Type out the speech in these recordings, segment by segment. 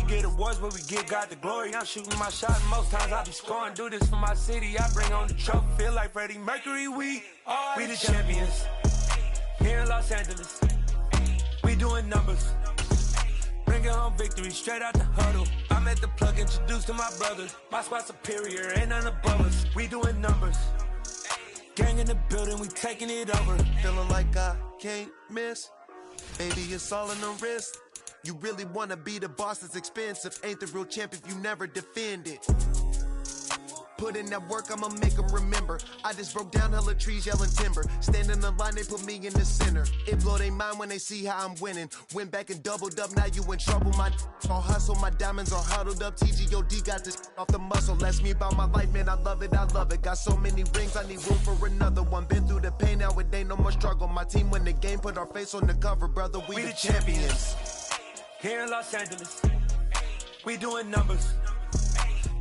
get awards, but we give God the glory. I'm shooting my shot, and most times I be scoring. Do this for my city, I bring on the trophy. Feel like Freddie Mercury, we the champions. Here in Los Angeles, we doing numbers. Bringing home victory straight out the huddle. I'm at the plug, introduced to my brothers. My squad superior, ain't none above us. We doing numbers. Gang in the building, we taking it over. Feeling like I can't miss. Baby, it's all in the wrist. You really wanna be the boss, it's expensive. Ain't the real champ if you never defend it. Put in that work, I'ma make them remember. I just broke down hella trees, yelling timber. Stand in the line, they put me in the center. It blow they mind when they see how I'm winning. Went back and doubled up, now you in trouble. My all hustle, my diamonds are huddled up. TGOD got this off the muscle. That's me about my life, man, I love it, I love it. Got so many rings, I need room for another one. Been through the pain, now it ain't no more struggle. My team win the game, put our face on the cover, brother, we the champions. Here in Los Angeles, we doing numbers.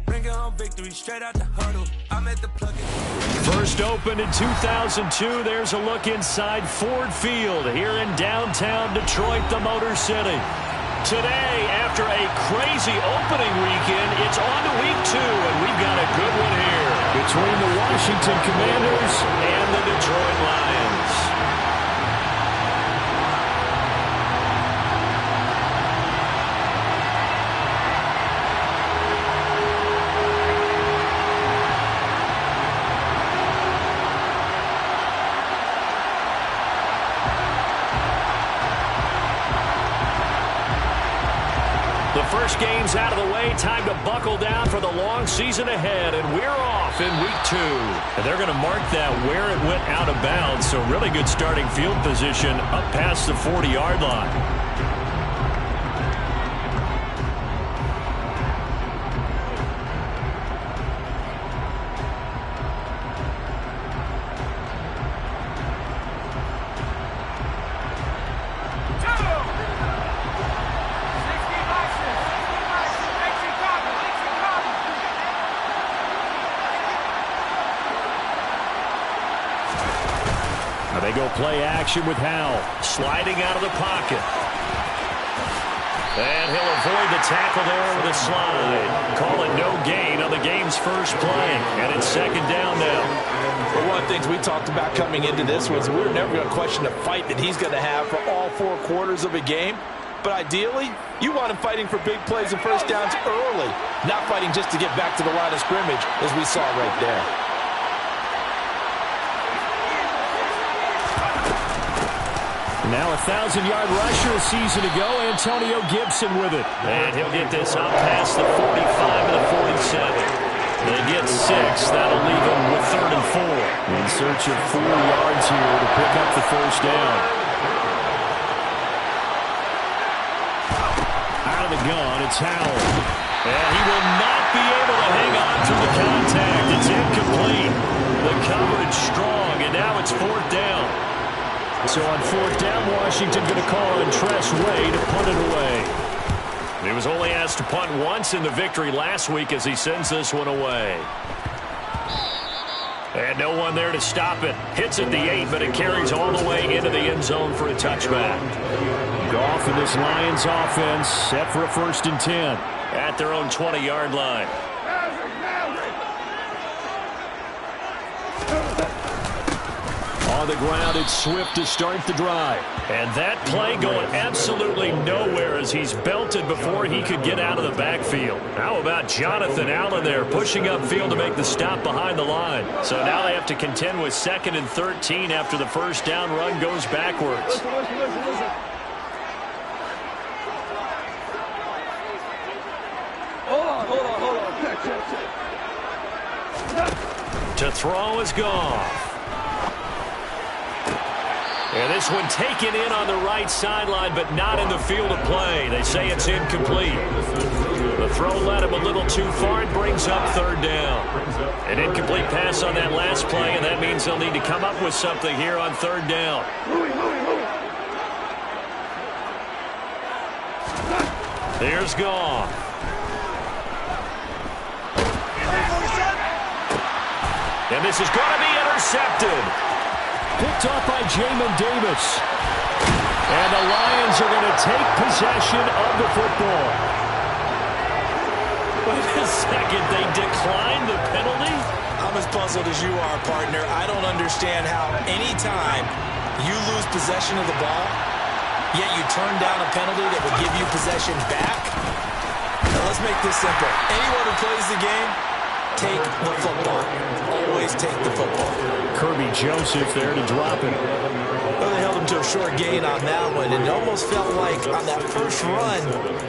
Bringing home victory straight out the huddle. I'm at the plug. First opened in 2002. There's a look inside Ford Field here in downtown Detroit, the Motor City. Today, after a crazy opening weekend, it's on to week 2, and we've got a good one here between the Washington Commanders and the Detroit Lions. First game's out of the way. Time to buckle down for the long season ahead. And we're off in week 2. And they're going to mark that where it went out of bounds. So really good starting field position up past the 40-yard line. They go play action with Howell, sliding out of the pocket. And he'll avoid the tackle there with a slide. Call it no gain on the game's first play. And it's second down now. Well, one of the things we talked about coming into this was we were never going to question the fight that he's going to have for all 4 quarters of a game. But ideally, you want him fighting for big plays and first downs early, not fighting just to get back to the line of scrimmage, as we saw right there. Now a 1,000-yard rusher a season ago, Antonio Gibson with it. And he'll get this up past the 45 to the 47. They get 6. That'll leave him with 3rd and 4. In search of 4 yards here to pick up the first down. Out of the gun, it's Howell. And he will not be able to hang on to the contact. It's incomplete. The coverage strong, and now it's 4th down. So on 4th down, Washington going to call on Tress Way to punt it away. He was only asked to punt once in the victory last week as he sends this one away. And no one there to stop it. Hits at the 8, but it carries all the way into the end zone for a touchback. Goff and this Lions offense set for a 1st and 10 at their own 20-yard line. On the ground, it's Swift to start the drive. And that play going absolutely nowhere as he's belted before he could get out of the backfield. How about Jonathan Allen there pushing upfield to make the stop behind the line? So now they have to contend with 2nd and 13 after the first down run goes backwards. Hold on. To throw is Goff. And this one taken in on the right sideline, but not in the field of play. They say it's incomplete. The throw led him a little too far and brings up 3rd down. An incomplete pass on that last play, and that means they'll need to come up with something here on 3rd down. Here's Goff. And this is going to be intercepted. Picked off by Jamin Davis. And the Lions are going to take possession of the football. second. They declined the penalty? I'm as puzzled as you are, partner. I don't understand how anytime you lose possession of the ball, yet you turn down a penalty that would give you possession back. Now let's make this simple. Anyone who plays the game, take the football. Always take the football. Kirby Joseph there to drop it. Well, they held him to a short gain on that one. And it almost felt like on that first run,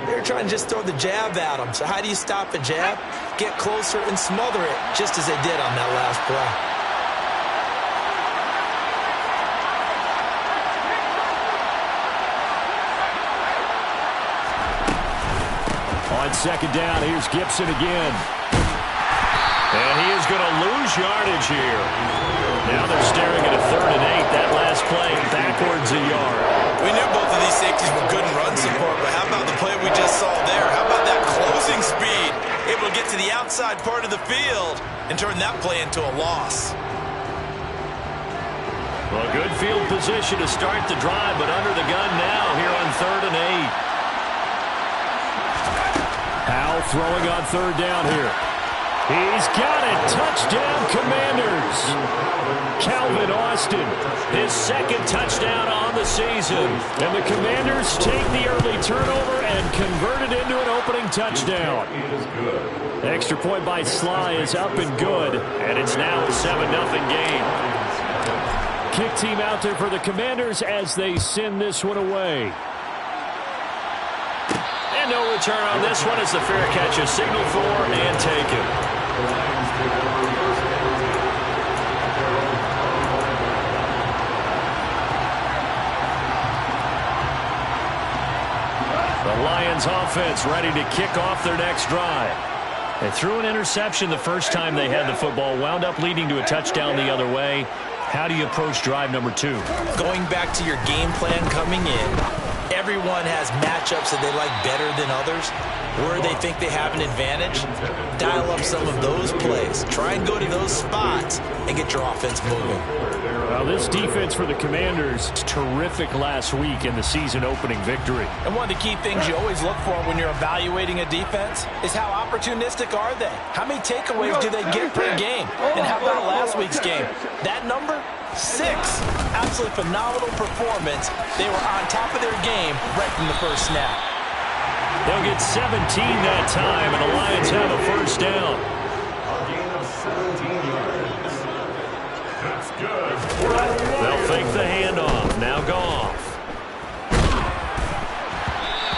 they were trying to just throw the jab at him. So how do you stop a jab? Get closer and smother it, just as they did on that last play. On second down, here's Gibson again. And he is going to lose yardage here. Now they're staring at a 3rd and 8. That last play backwards a yard. We knew both of these safeties were good in run support, but how about the play we just saw there? How about that closing speed? Able to get to the outside part of the field and turn that play into a loss. Well, good field position to start the drive, but under the gun now here on 3rd and 8. Powell throwing on 3rd down here. He's got it. Touchdown, Commanders. Calvin Austin, his 2nd touchdown on the season. And the Commanders take the early turnover and convert it into an opening touchdown. Extra point by Sly is up and good, and it's now a 7-0 game. Kick team out there for the Commanders as they send this one away. And no return on this one as the fair catch is signaled for and taken. The Lions offense ready to kick off their next drive. They threw an interception the first time they had the football, wound up leading to a touchdown the other way. How do you approach drive number 2? Going back to your game plan coming in, everyone has matchups that they like better than others. Where they think they have an advantage, dial up some of those plays. Try and go to those spots and get your offense moving. Well, this defense for the Commanders was terrific last week in the season-opening victory. And one of the key things you always look for when you're evaluating a defense is how opportunistic are they? How many takeaways do they get per game? And how about last week's game? That number? 6. Absolutely phenomenal performance. They were on top of their game right from the first snap. They'll get 17 that time, and the Lions have a first down. That's good. They'll fake the handoff. Now Goff.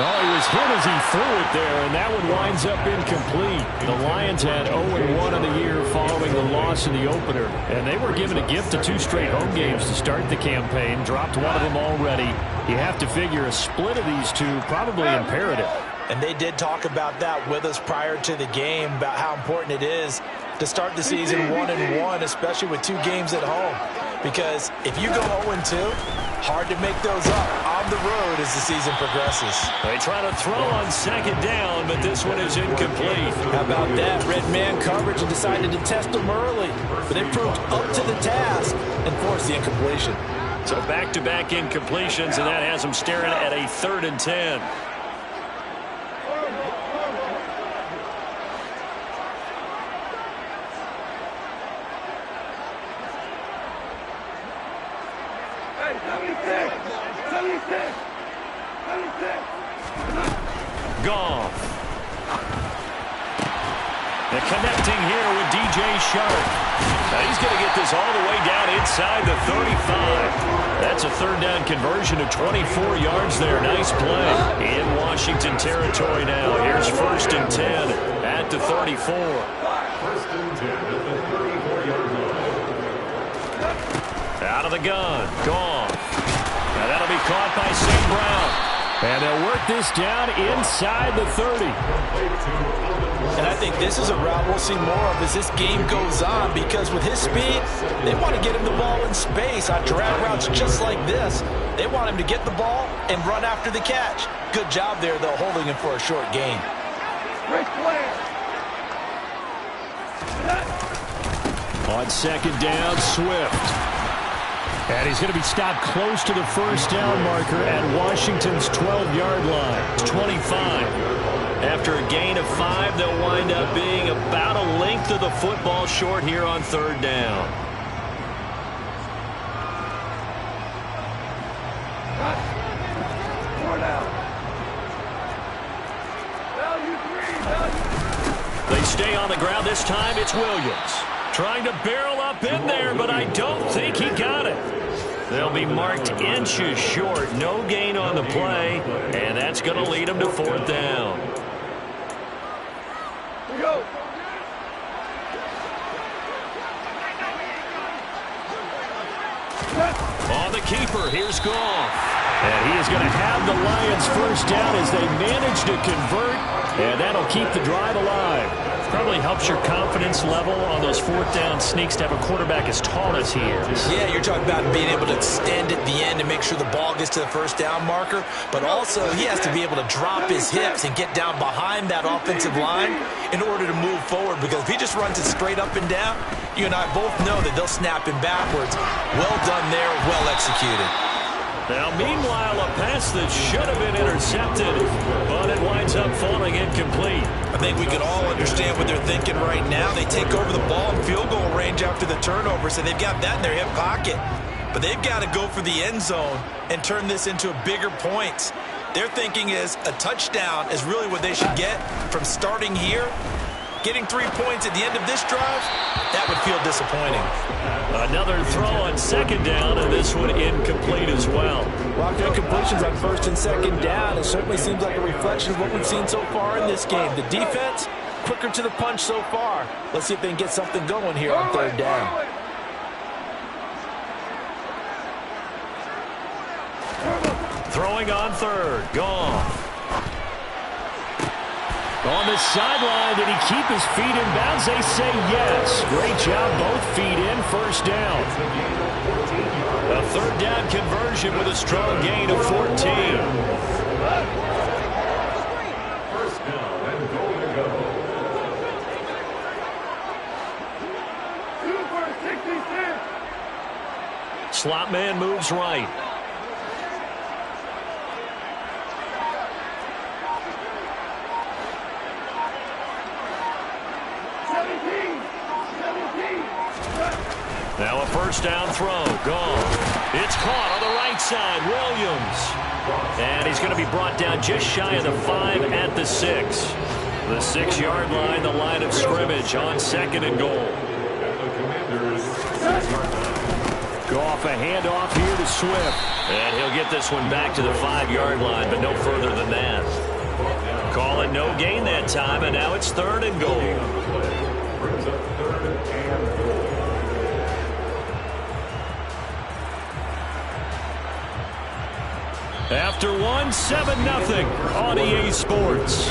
Oh, he was hit as he threw it there, and that one winds up incomplete. The Lions had 0-1 on the year following the loss in the opener, and they were given a gift of 2 straight home games to start the campaign. Dropped one of them already. You have to figure a split of these two probably imperative. And they did talk about that with us prior to the game, about how important it is to start the season 1-1, especially with 2 games at home. Because if you go 0-2, hard to make those up on the road as the season progresses. They try to throw on second down, but this one is incomplete. How about that? Red man coverage and decided to test them early. But they proved up to the task and forced the incompletion. So back-to-back incompletions, and that has them staring at a 3rd and 10. Goff. And connecting here with DJ Shark. Now he's going to get this all the way down inside the 35. That's a 3rd down conversion of 24 yards there. Nice play in Washington territory now. Here's 1st and 10 at the 34. 1st and 10 at the 34-yard line. Out of the gun. Goff. Now that'll be caught by St. Brown. And they'll work this down inside the 30. And I think this is a route we'll see more of as this game goes on, because with his speed, they want to get him the ball in space on drag routes just like this. They want him to get the ball and run after the catch. Good job there, though, holding him for a short gain. On second down, Swift. And he's going to be stopped close to the 1st down marker at Washington's 12-yard line. 25. After a gain of 5, they'll wind up being about a length of the football short here on 3rd down. They stay on the ground. This time it's Williams. Trying to barrel up in there, but I don't think he got it. They'll be marked inches short. No gain on the play, and that's going to lead them to 4th down. Go. On the keeper, here's Goff. And he is going to have the Lions 1st down as they manage to convert, and that'll keep the drive alive. Probably helps your confidence level on those 4th down sneaks to have a quarterback as tall as he is. Yeah, you're talking about being able to extend at the end and make sure the ball gets to the 1st down marker, but also he has to be able to drop his hips and get down behind that offensive line in order to move forward, because if he just runs it straight up and down, you and I both know that they'll snap him backwards. Well done there, well executed. Now, meanwhile, a pass that should have been intercepted, but it winds up falling incomplete. I think we can all understand what they're thinking right now. They take over the ball in field goal range after the turnover, so they've got that in their hip pocket. But they've got to go for the end zone and turn this into bigger points. Their thinking is a touchdown is really what they should get from starting here. Getting 3 points at the end of this drive, that would feel disappointing. Another throw on 2nd down, and this one incomplete as well. Well, incompletions on 1st and 2nd down, it certainly seems like a reflection of what we've seen so far in this game. The defense, quicker to the punch so far. Let's see if they can get something going here on 3rd down. Throwing on 3rd, Goff. On the sideline, did he keep his feet in bounds? They say yes. Great job, both feet in, 1st down. A 3rd down conversion with a strong gain of 14. 1st down and goal to go. 2 for 66. Slot man moves right. Now a 1st down throw. Gone. It's caught on the right side. Williams. And he's going to be brought down just shy of the 5 at the 6. The 6-yard line, the line of scrimmage on 2nd and goal. Goff, a handoff here to Swift. And he'll get this one back to the 5-yard line, but no further than that. Call it no gain that time, and now it's 3rd and goal. After one, 7-0 on EA Sports.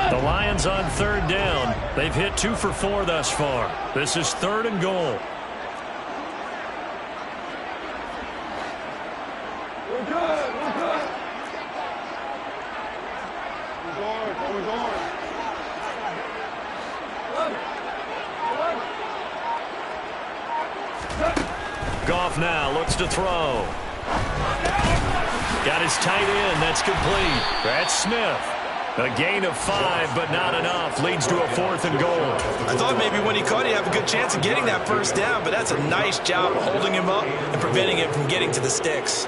The Lions on 3rd down. They've hit 2 for 4 thus far. This is 3rd and goal. Goff now looks to throw. Got his tight end. That's complete. That's Smith. A gain of 5, but not enough. Leads to a 4th and goal. I thought maybe when he caught it, he'd have a good chance of getting that 1st down, but that's a nice job of holding him up and preventing him from getting to the sticks.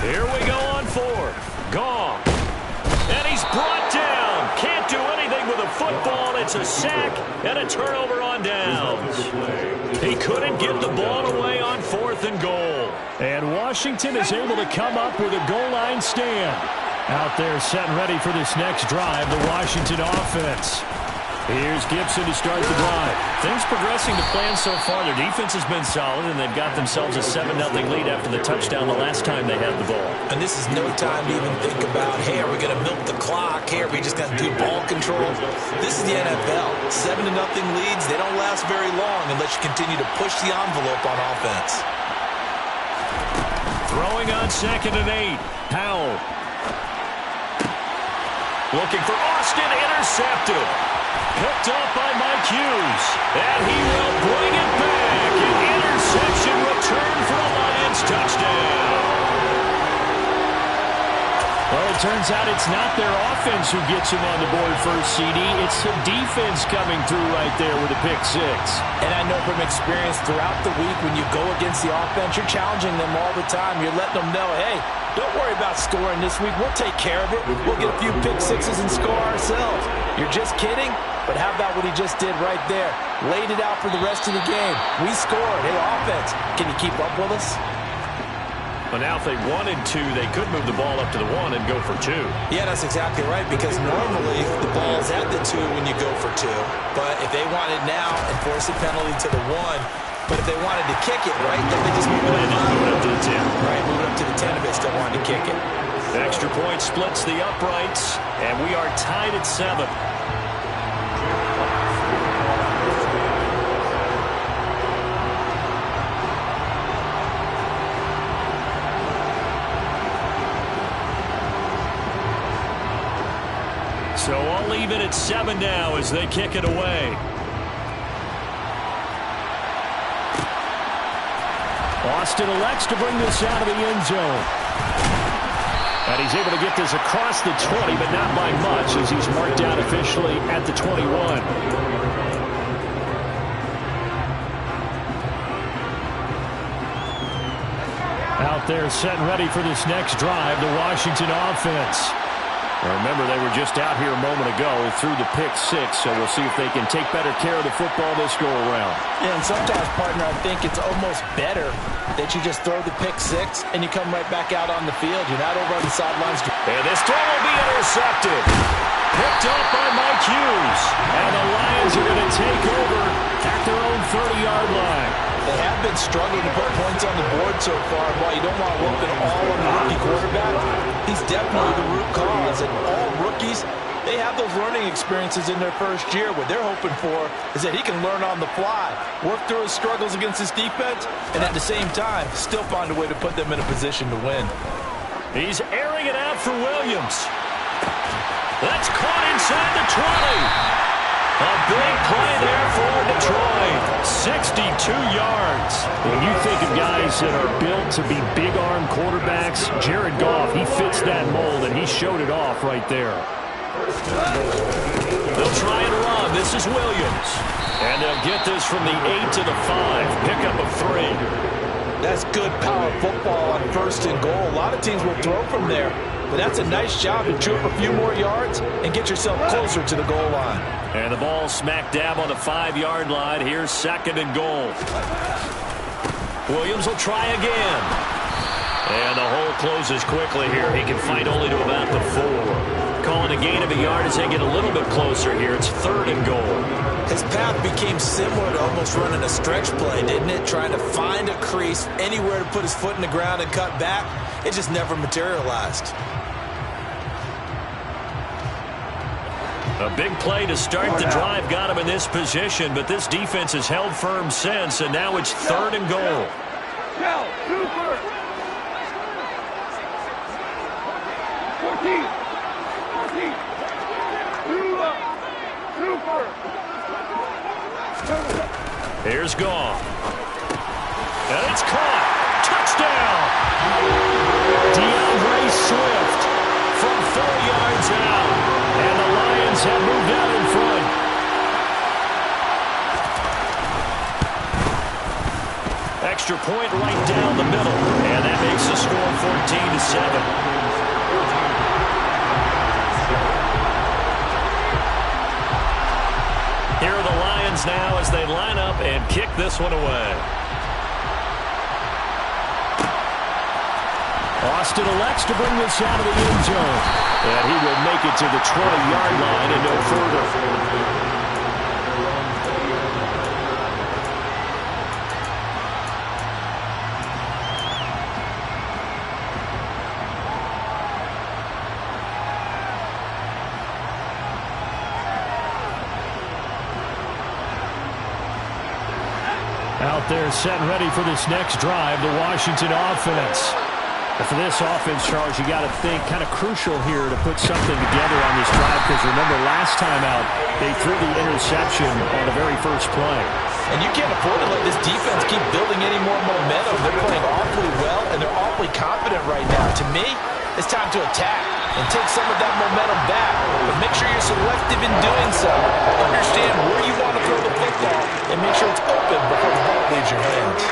Here we go on 4th. Gone. And he's brought down. Can't do anything with a football. It's a sack and a turnover on downs. He couldn't get the ball away on 4th and goal. And Washington is able to come up with a goal line stand. Out there set and ready for this next drive, the Washington offense. Here's Gibson to start the drive. Things progressing to plan so far. Their defense has been solid, and they've got themselves a 7-0 lead after the touchdown the last time they had the ball. And this is no time to even think about, hey, are we going to milk the clock? Hey, are we just going to do ball control? This is the NFL. 7-0 leads, they don't last very long unless you continue to push the envelope on offense. Throwing on 2nd and 8. Powell. Looking for Austin, intercepted. Picked up by Mike Hughes. And he will bring it back. An interception return for the Lions touchdown. Well, it turns out it's not their offense who gets him on the board first, CD. It's the defense coming through right there with a pick 6. And I know from experience throughout the week when you go against the offense, you're challenging them all the time. You're letting them know, hey, don't worry about scoring this week. We'll take care of it. We'll get a few pick 6s and score ourselves. You're just kidding? But how about what he just did right there? Laid it out for the rest of the game. We scored. Hey, offense, can you keep up with us? But now if they wanted to, they could move the ball up to the 1 and go for 2. Yeah, that's exactly right, because normally the ball's at the 2 when you go for 2. But if they want it now, enforce a penalty to the 1. But if they wanted to kick it, right, then they just move it up to the 10. Right, move it up to the 10 if they still wanted to kick it. Extra point splits the uprights, and we are tied at 7. So I'll leave it at 7 now as they kick it away. Austin elects to bring this out of the end zone. And he's able to get this across the 20, but not by much as he's marked down officially at the 21. Out there set and ready for this next drive, the Washington offense. Remember, they were just out here a moment ago through the pick 6, so we'll see if they can take better care of the football this go-around. Yeah, and sometimes, partner, I think it's almost better that you just throw the pick 6 and you come right back out on the field. You're not over on the sidelines. And this throw will be intercepted. Picked up by Mike Hughes. And the Lions are going to take over at their own 30-yard line. They have been struggling to put points on the board so far. While you don't want to look at all on the rookie quarterback, he's definitely the root cause. And all rookies, they have those learning experiences in their first year. What they're hoping for is that he can learn on the fly, work through his struggles against his defense, and at the same time, still find a way to put them in a position to win. He's airing it out for Williams. That's caught inside the 20. A big play there for Detroit. 62 yards. When you think of guys that are built to be big-arm quarterbacks, Jared Goff, he fits that mold, and he showed it off right there. They'll try and run. This is Williams. And they'll get this from the 8 to the 5. Pickup of 3. That's good power football on 1st and goal. A lot of teams will throw from there. But that's a nice job to chew up a few more yards and get yourself closer to the goal line. And the ball smack dab on the 5-yard line. Here's 2nd and goal. Williams will try again. And the hole closes quickly here. He can fight only to about the 4. Calling a gain of a yard as they get a little bit closer here. It's 3rd and goal. His path became similar to almost running a stretch play, didn't it? Trying to find a crease, anywhere to put his foot in the ground and cut back. It just never materialized. A big play to start the drive got him in this position, but this defense has held firm since, and now it's 3rd and goal. Here's Goff. And it's caught. Touchdown! DeAndre Swift from 4 yards out. And the Lions have moved out in front. Extra point right down the middle. And that makes the score 14-7. Here are the Lions now as they line up and kick this one away. Austin elects to bring this out of the end zone. And he will make it to the 20-yard line and no further. Out there set and ready for this next drive, the Washington offense. And for this offense, Charles, you got to think kind of crucial here to put something together on this drive, because remember last time out, they threw the interception on the very first play. And you can't afford to let this defense keep building any more momentum. They're playing awfully well, and they're awfully confident right now. To me, it's time to attack and take some of that momentum back. But make sure you're selective in doing so. Understand where you want to throw the football and make sure it's open before the ball leaves your hands.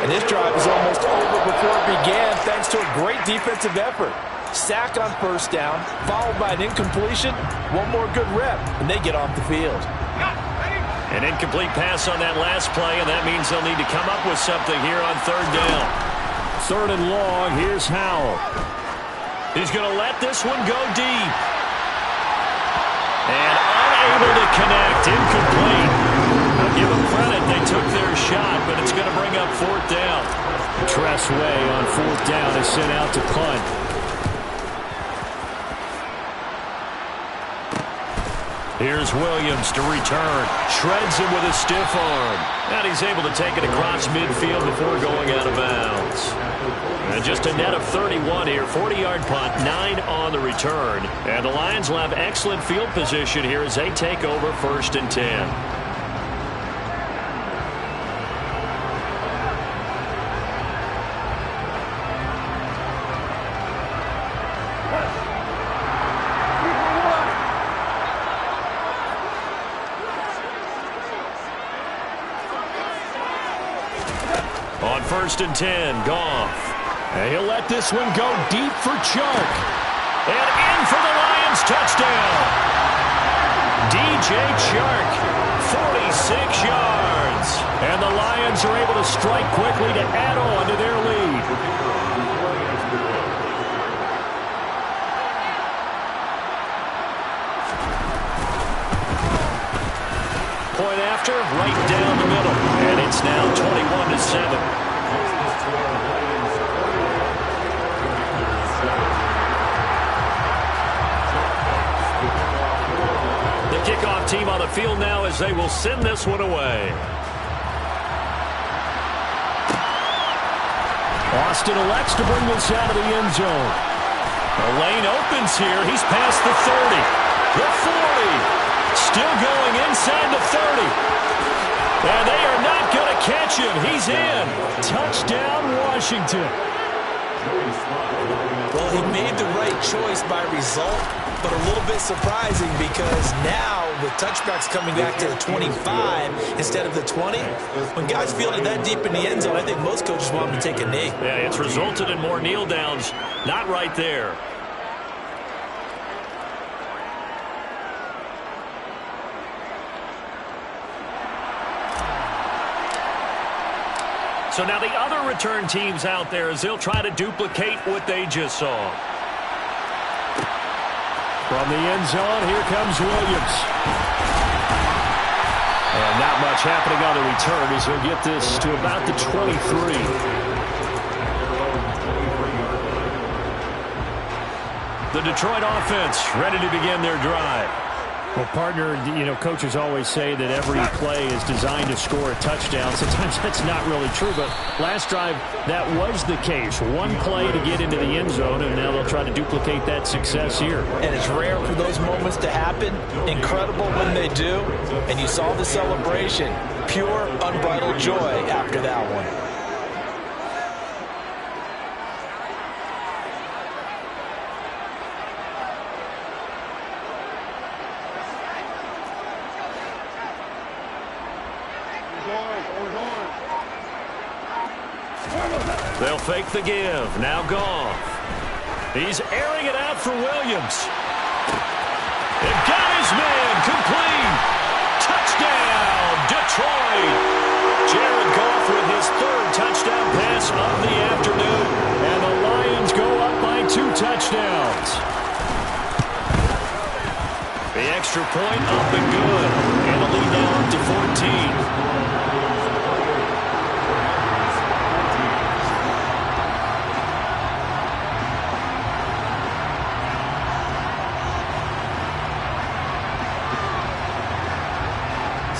And this drive is almost over before it began thanks to a great defensive effort. Sack on first down, followed by an incompletion. One more good rep, and they get off the field. An incomplete pass on that last play, and that means they'll need to come up with something here on third down. Third and long, here's Howell. He's going to let this one go deep. And unable to connect, incomplete. I'll give them credit, they took their shot, but it's going to bring up fourth down. Tressway on fourth down is sent out to punt. Here's Williams to return. Shreds him with a stiff arm. And he's able to take it across midfield before going out of bounds. And just a net of 31 here. 40-yard punt, 9 on the return. And the Lions will have excellent field position here as they take over first and 10. On first and 10, Goff. And he'll let this one go deep for Chark. And in for the Lions touchdown. DJ Chark, 46 yards. And the Lions are able to strike quickly to add on to their lead. Point after, right down the middle. And it's now 21-7. The kickoff team on the field now as they will send this one away. Austin elects to bring this out of the end zone. The lane opens here. He's past the 30. The 40. Still going inside the 30. And they are not going to catch him. He's in. Touchdown, Washington. Well, he made the right choice by result, but a little bit surprising because now with touchbacks coming back to the 25 instead of the 20, when guys field it that deep in the end zone, I think most coaches want them to take a knee. Yeah, it's resulted in more kneel downs. Not right there. So now the other return teams out there as they'll try to duplicate what they just saw. From the end zone, here comes Williams. And not much happening on the return as he'll get this to about the 23. The Detroit offense ready to begin their drive. Well, partner, you know, coaches always say that every play is designed to score a touchdown. Sometimes that's not really true, but last drive, that was the case. One play to get into the end zone, and now they'll try to duplicate that success here. And it's rare for those moments to happen. Incredible when they do. And you saw the celebration. Pure, unbridled joy after that one. They'll fake the give. Now Goff. He's airing it out for Williams. They've got his man complete. Touchdown, Detroit. Jared Goff with his third touchdown pass of the afternoon. And the Lions go up by 2 touchdowns. The extra point up and good. And the lead now up to 14.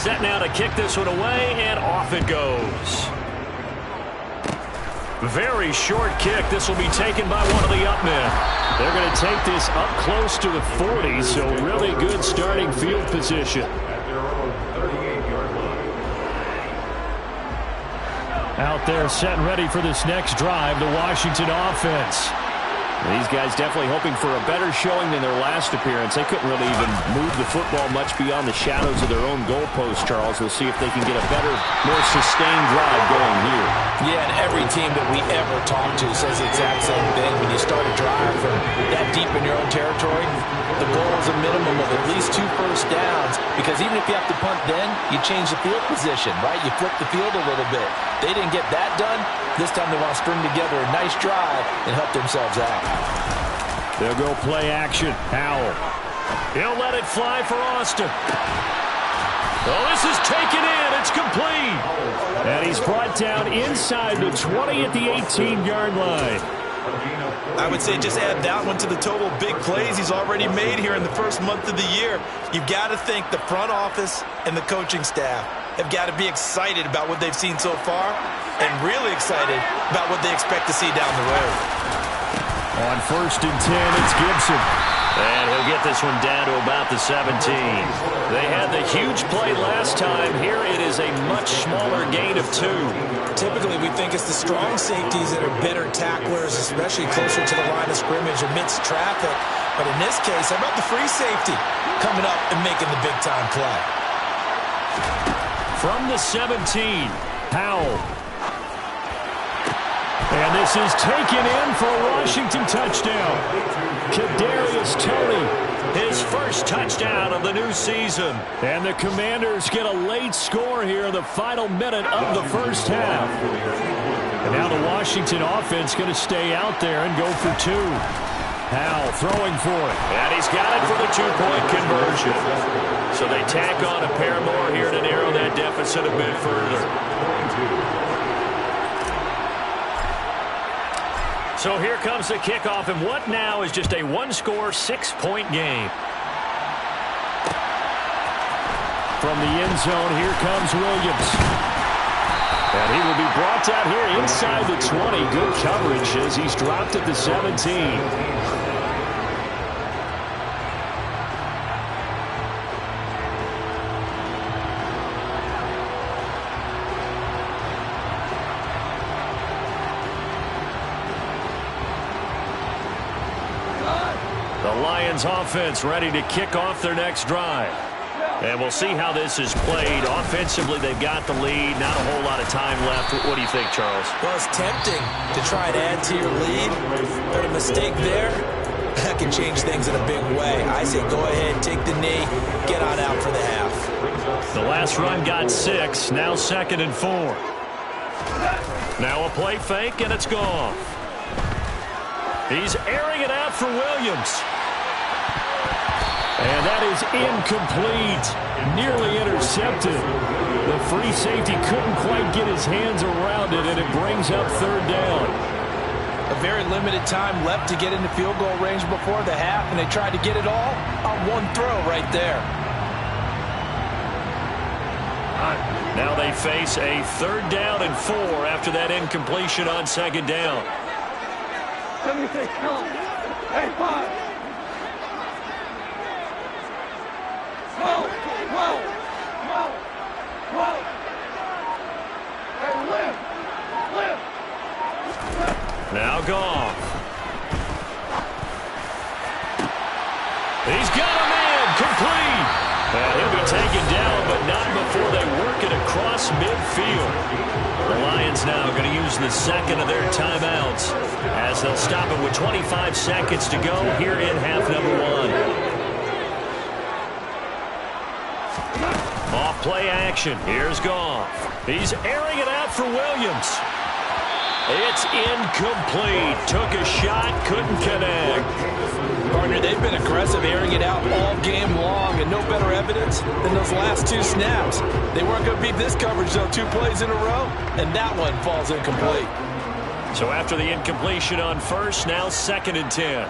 Set now to kick this one away, and off it goes. Very short kick. This will be taken by one of the up men. They're going to take this up close to the 40, so really good starting field position. Out there set and ready for this next drive, the Washington offense. These guys definitely hoping for a better showing than their last appearance. They couldn't really even move the football much beyond the shadows of their own goalpost, Charles. We'll see if they can get a better, more sustained drive going here. Yeah, and every team that we ever talk to says the exact same thing. When you start a drive from that deep in your own territory, the goal is a minimum of at least 2 first downs, because even if you have to punt then, you change the field position, right? You flip the field a little bit. They didn't get that done. This time they want to string together a nice drive and help themselves out. They'll go play action. Howell. He'll let it fly for Austin. Oh, this is taken in. It's complete. And he's brought down inside the 20 at the 18-yard line. I would say just add that one to the total big plays he's already made here in the first month of the year. You've got to think the front office and the coaching staff have got to be excited about what they've seen so far and really excited about what they expect to see down the road. On 1st and 10, it's Gibson. And he'll get this one down to about the 17. They had the huge play last time. Here it is a much smaller gain of 2. Typically, we think it's the strong safeties that are better tacklers, especially closer to the line of scrimmage amidst traffic. But in this case, how about the free safety coming up and making the big-time play? From the 17, Howell. And this is taken in for a Washington touchdown. Kadarius Toney, his first touchdown of the new season. And the Commanders get a late score here in the final minute of the first half. And now the Washington offense going to stay out there and go for 2. Howell throwing for it. And he's got it for the 2-point conversion. So they tack on a pair more here to narrow that deficit a bit further. So here comes the kickoff, and what now is just a 1-score, 6-point game. From the end zone, here comes Williams. And he will be brought down here inside the 20. Good coverage as he's dropped at the 17. Offense ready to kick off their next drive. And we'll see how this is played. Offensively, they've got the lead. Not a whole lot of time left. What do you think, Charles? Well, it's tempting to try and add to your lead, but a mistake there, that can change things in a big way. I say go ahead, take the knee, get on out for the half. The last run got 6. Now 2nd and 4. Now a play fake, and it's gone. He's airing it out for Williams. And that is incomplete. Nearly intercepted. The free safety couldn't quite get his hands around it, and it brings up 3rd down. A very limited time left to get into field goal range before the half, and they tried to get it all on one throw right there. Now they face a 3rd down and 4 after that incompletion on 2nd down. Hey, 5. Now Goff. He's got a man complete. And he'll be taken down, but not before they work it across midfield. The Lions now going to use the 2nd of their timeouts as they'll stop it with 25 seconds to go here in half number 1. Off play action. Here's Goff. He's airing it out for Williams. It's incomplete. Took a shot, couldn't connect. Partner, they've been aggressive, airing it out all game long, and no better evidence than those last 2 snaps. They weren't going to beat this coverage, though, 2 plays in a row, and that one falls incomplete. So after the incompletion on 1st, now 2nd and 10.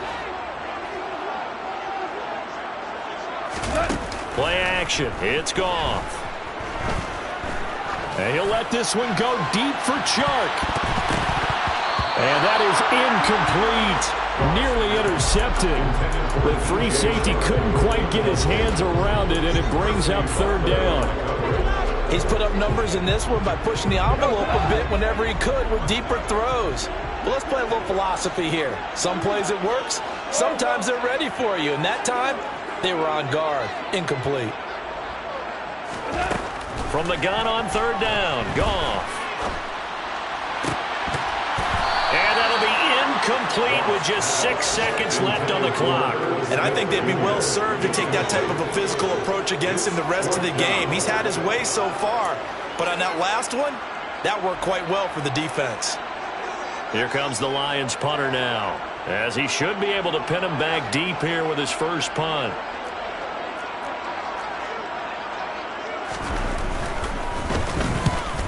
Play action. It's Goff. And he'll let this one go deep for Chark. And that is incomplete. Nearly intercepted. The free safety couldn't quite get his hands around it, and it brings up third down. He's put up numbers in this one by pushing the envelope a bit whenever he could with deeper throws. But let's play a little philosophy here. Some plays it works, sometimes they're ready for you. And that time, they were on guard. Incomplete. From the gun on third down, Goff. And that'll be incomplete with just 6 seconds left on the clock. And I think they'd be well served to take that type of a physical approach against him the rest of the game. He's had his way so far, but on that last one, that worked quite well for the defense. Here comes the Lions punter now, as he should be able to pin him back deep here with his first punt.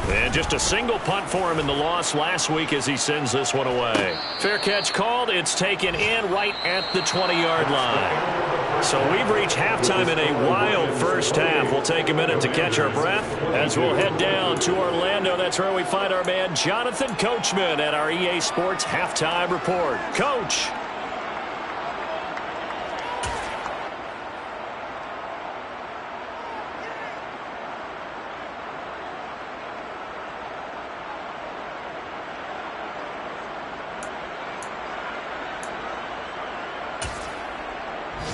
And just a single punt for him in the loss last week as he sends this one away. Fair catch called. It's taken in right at the 20-yard line. So we've reached halftime in a wild first half. We'll take a minute to catch our breath as we'll head down to Orlando. That's where we find our man Jonathan Coachman at our EA Sports Halftime Report. Coach.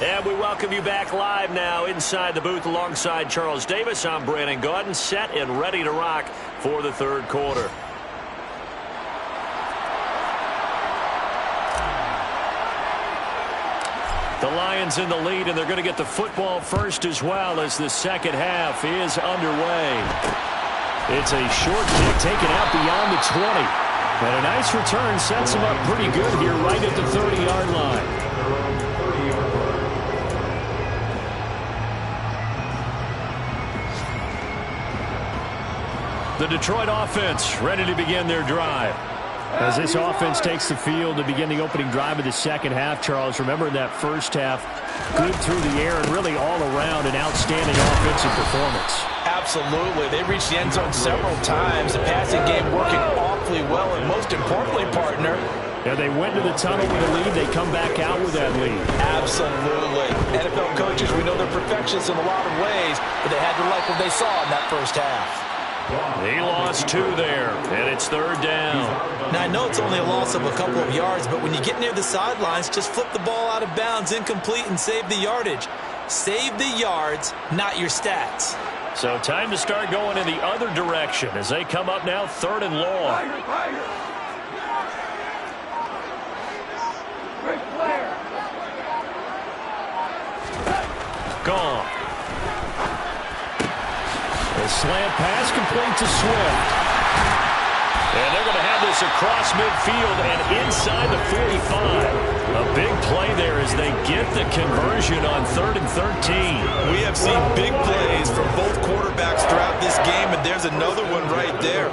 And we welcome you back live now inside the booth alongside Charles Davis. I'm Brandon Gaudin, set and ready to rock for the third quarter. The Lions in the lead, and they're going to get the football first as well as the second half is underway. It's a short kick taken out beyond the 20. And a nice return sets him up pretty good here right at the 30-yard line. The Detroit offense ready to begin their drive. As this offense takes the field to begin the opening drive of the second half, Charles, remember in that first half, good through the air and really all around an outstanding offensive performance. Absolutely. They reached the end zone several times. The passing game working awfully well, and most importantly, partner, yeah, they went to the tunnel with a lead. They come back out with that lead. Absolutely. NFL coaches, we know they're perfectionists in a lot of ways, but they had to like what they saw in that first half. He lost 2 there, and it's third down. Now, I know it's only a loss of a couple of yards, but when you get near the sidelines, just flip the ball out of bounds, incomplete, and save the yardage. Save the yards, not your stats. So time to start going in the other direction as they come up now third and long. Gone. The slant pass complete to Swift. And they're going to have this across midfield and inside the 45. A big play there as they get the conversion on 3rd and 13. We have seen big plays from both quarterbacks throughout this game, and there's another one right there.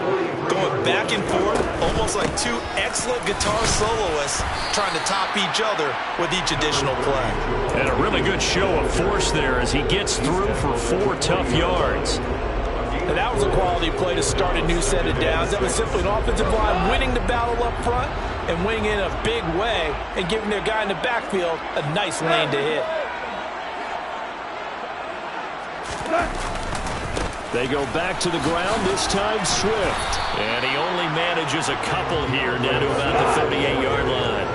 Going back and forth, almost like 2 excellent guitar soloists trying to top each other with each additional play. And a really good show of force there as he gets through for 4 tough yards. And that was a quality play to start a new set of downs. That was simply an offensive line winning the battle up front and winning in a big way and giving their guy in the backfield a nice lane to hit. They go back to the ground, this time Swift. And he only manages a couple here down to about the 38-yard line.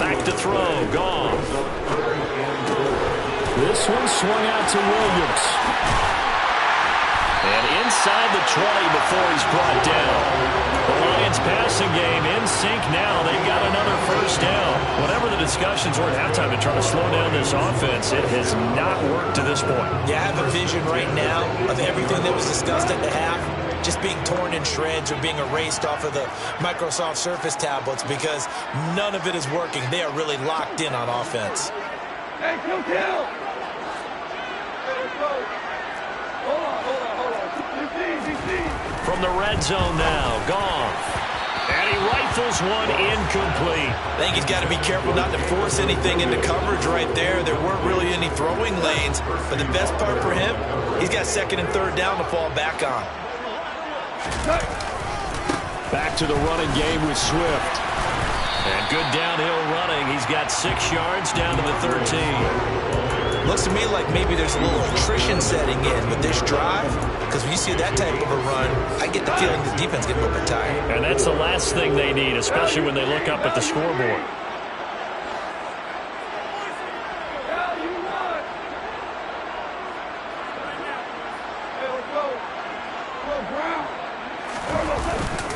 Back to throw, gone. This one swung out to Williams. And inside the 20 before he's brought down. The Lions passing game in sync now. They've got another first down. Whatever the discussions were at halftime to try to slow down this offense, it has not worked to this point. Yeah, I have a vision right now of everything that was discussed at the half just being torn in shreds or being erased off of the Microsoft Surface tablets because none of it is working. They are really locked in on offense. Hey, kill! Hold on. From the red zone now, Goff. And he rifles one incomplete. I think he's got to be careful not to force anything into coverage right there. There weren't really any throwing lanes, but the best part for him, he's got second and third down to fall back on. Back to the running game with Swift. And good downhill running. He's got 6 yards down to the 13. Looks to me like maybe there's a little attrition setting in with this drive, because when you see that type of a run, I get the feeling the defense gets a little bit tired. And that's the last thing they need, especially when they look up at the scoreboard.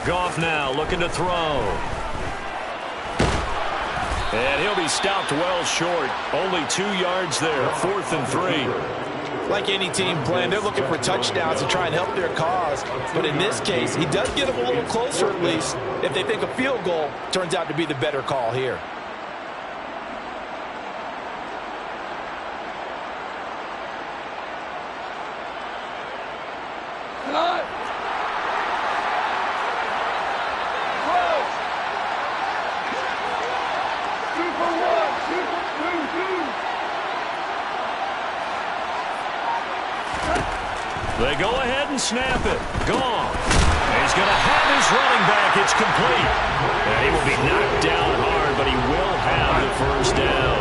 Goff now looking to throw. And he'll be stopped well short. Only 2 yards there, 4th and 3. Like any team playing, they're looking for touchdowns to try and help their cause. But in this case, he does get them a little closer at least if they think a field goal turns out to be the better call here. They go ahead and snap it. Gone. He's going to have his running back. It's complete. And he will be knocked down hard, but he will have the first down.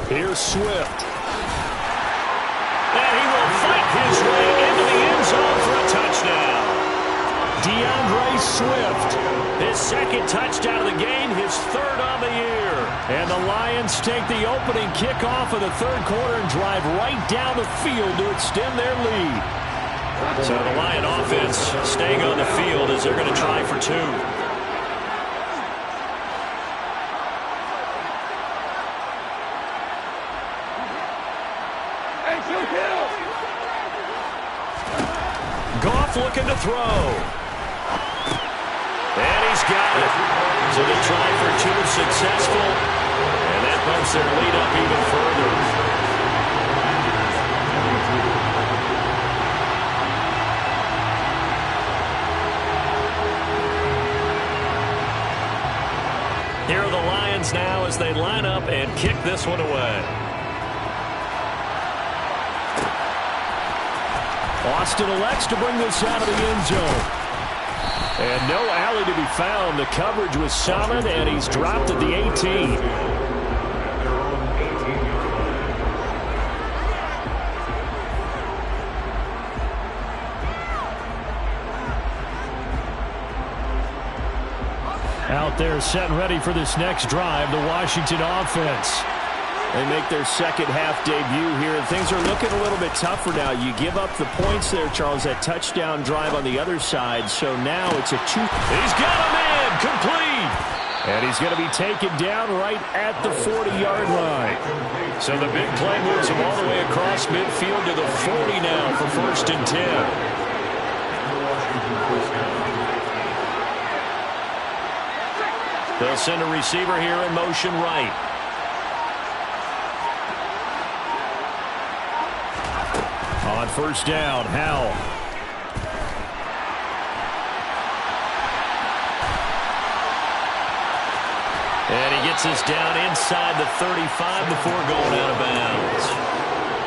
Here's Swift. And he will fight his way into the end zone for a touchdown. DeAndre Swift, his second touchdown of the game, his third on the year. And the Lions take the opening kickoff of the third quarter and drive right down the field to extend their lead. So the Lion offense staying on the field as they're going to try for 2. Goff looking to throw. And he's got it. So they try for 2 successful. And that bumps their lead up even further. Here are the Lions now as they line up and kick this one away. Austin elects to bring this out of the end zone. And no alley to be found. The coverage was solid, and he's dropped at the 18. Out there set and ready for this next drive, the Washington offense. They make their second half debut here, and things are looking a little bit tougher now. You give up the points there, Charles, that touchdown drive on the other side. So now it's a 2. He's got a man complete. And he's going to be taken down right at the 40-yard line. So the big play moves him all the way across midfield to the 40 now for 1st and 10. They'll send a receiver here in motion right. On 1st down, Howell. And he gets us down inside the 35 before going out of bounds.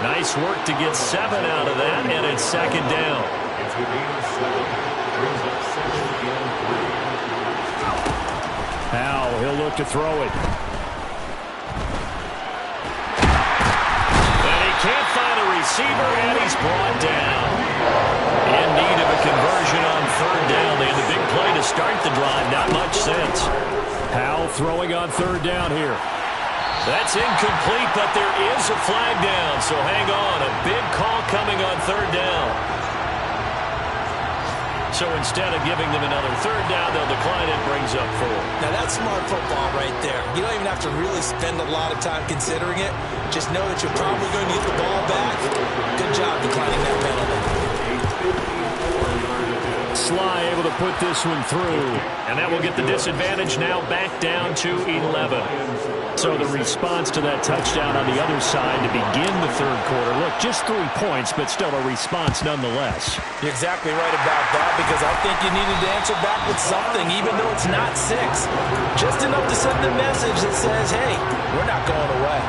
Nice work to get 7 out of that, and it's 2nd down. Howell, he'll look to throw it. Can't find a receiver, and he's brought down. In need of a conversion on 3rd down. They had the big play to start the drive. Not much sense. Howell throwing on 3rd down here. That's incomplete, but there is a flag down, so hang on. A big call coming on 3rd down. So instead of giving them another 3rd down, they'll decline it, brings up 4. Now that's smart football right there. You don't even have to really spend a lot of time considering it. Just know that you're probably going to get the ball back. Good job declining that penalty. Sly able to put this one through. And that will get the disadvantage now back down to 11. So the response to that touchdown on the other side to begin the third quarter. Look, just 3 points, but still a response nonetheless. You're exactly right about that, because I think you needed to answer back with something, even though it's not 6. Just enough to send the message that says, hey, we're not going away.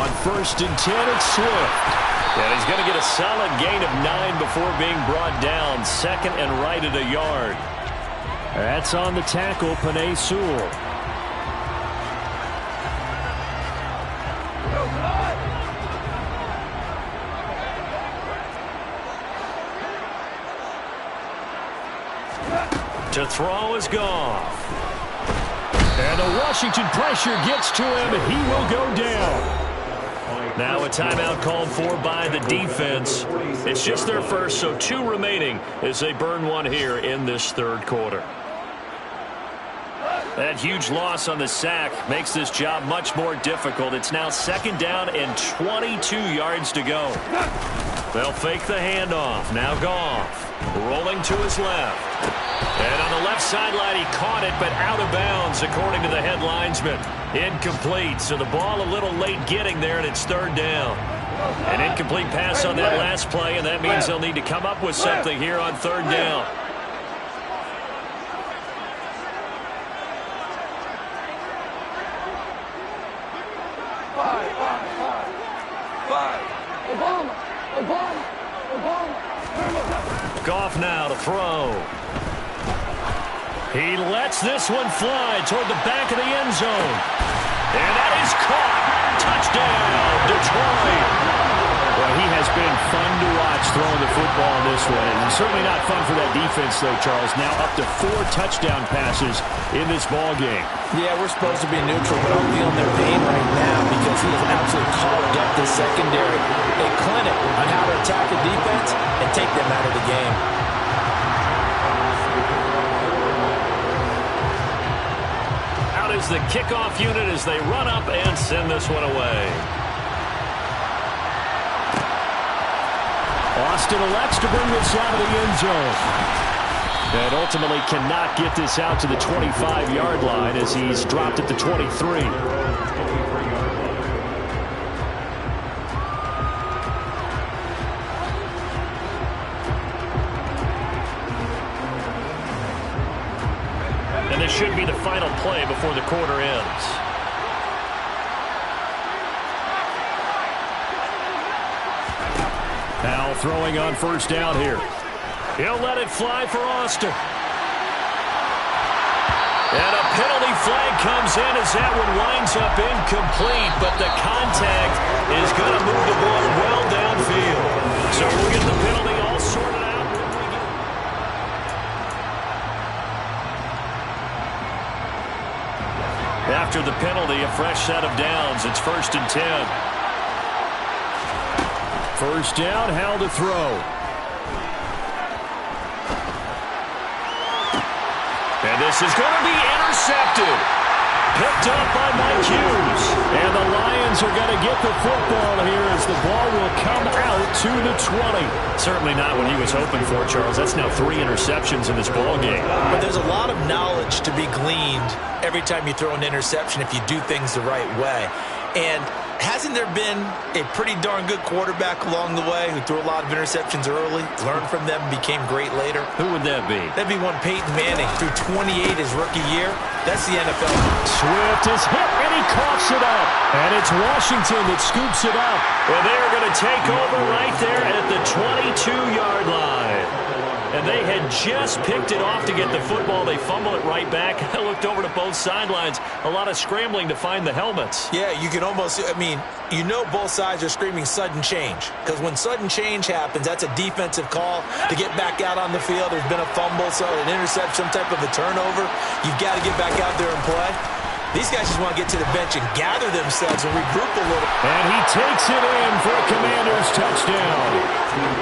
On 1st and 10, it's Swift. And he's going to get a solid gain of 9 before being brought down. 2nd and right at a yard. That's on the tackle, Penei Sewell. To throw is Goff. And the Washington pressure gets to him, and he will go down. Now a timeout called for by the defense. It's just their first, so 2 remaining as they burn one here in this third quarter. That huge loss on the sack makes this job much more difficult. It's now 2nd down and 22 yards to go. They'll fake the handoff. Now Goff rolling to his left. And on the left sideline, he caught it, but out of bounds, according to the head linesman. Incomplete, so the ball a little late getting there, and it's 3rd down. An incomplete pass on that last play, and that means they'll need to come up with something here on 3rd down. Goff now to throw. He lets this one fly toward the back of the end zone. And that is caught. Touchdown, Detroit. Well, he has been fun to watch throwing the football in this one. And certainly not fun for that defense, though, Charles. Now up to 4 touchdown passes in this ball game. Yeah, we're supposed to be neutral, but I'm feeling their pain right now because he has absolutely carved up the secondary. A clinic on how to attack the defense and take them out of the game. Out is the kickoff unit as they run up and send this one away. Austin elects to bring this out of the end zone. And ultimately cannot get this out to the 25-yard line as he's dropped at the 23. And this should be the final play before the quarter ends. Now throwing on 1st down here. He'll let it fly for Austin. And a penalty flag comes in as that one winds up incomplete, but the contact is going to move the ball well downfield. So we'll get the penalty all sorted out. After the penalty, a fresh set of downs. It's 1st and 10. 1st down, Howell to throw. And this is going to be intercepted. Picked up by Mike Hughes. And the Lions are going to get the football here as the ball will come out to the 20. Certainly not what he was hoping for, Charles. That's now 3 interceptions in this ball game. But there's a lot of knowledge to be gleaned every time you throw an interception if you do things the right way. And hasn't there been a pretty darn good quarterback along the way who threw a lot of interceptions early, learned from them, became great later? Who would that be? That'd be one Peyton Manning, threw 28 his rookie year. That's the NFL. Swift is hit, and he coughs it up. And it's Washington that scoops it up. Well, they are going to take over right there at the 22-yard line. And they had just picked it off to get the football. They fumble it right back. I looked over to both sidelines. A lot of scrambling to find the helmets. Yeah, you can almost, I mean, you know both sides are screaming sudden change. Because when sudden change happens, that's a defensive call to get back out on the field. There's been a fumble, so an interception, some type of a turnover. You've got to get back out there and play. These guys just want to get to the bench and gather themselves and regroup a little. And he takes it in for a Commanders touchdown.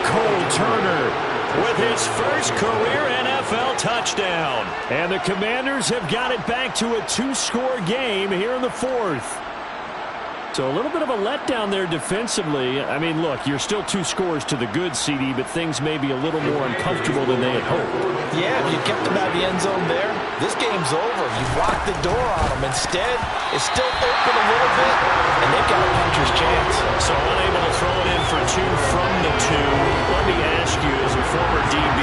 Cole Turner with his first career NFL touchdown. And the Commanders have got it back to a 2-score game here in the 4th. So a little bit of a letdown there defensively. I mean, look, you're still 2 scores to the good, CD, but things may be a little more uncomfortable than they had hoped. Yeah, if you kept them out of the end zone there, this game's over. You blocked the door on them. Instead, it's still open a little bit, and they've got a puncher's chance. So unable to throw it in for 2 from the 2. Let me ask you, as a former DB,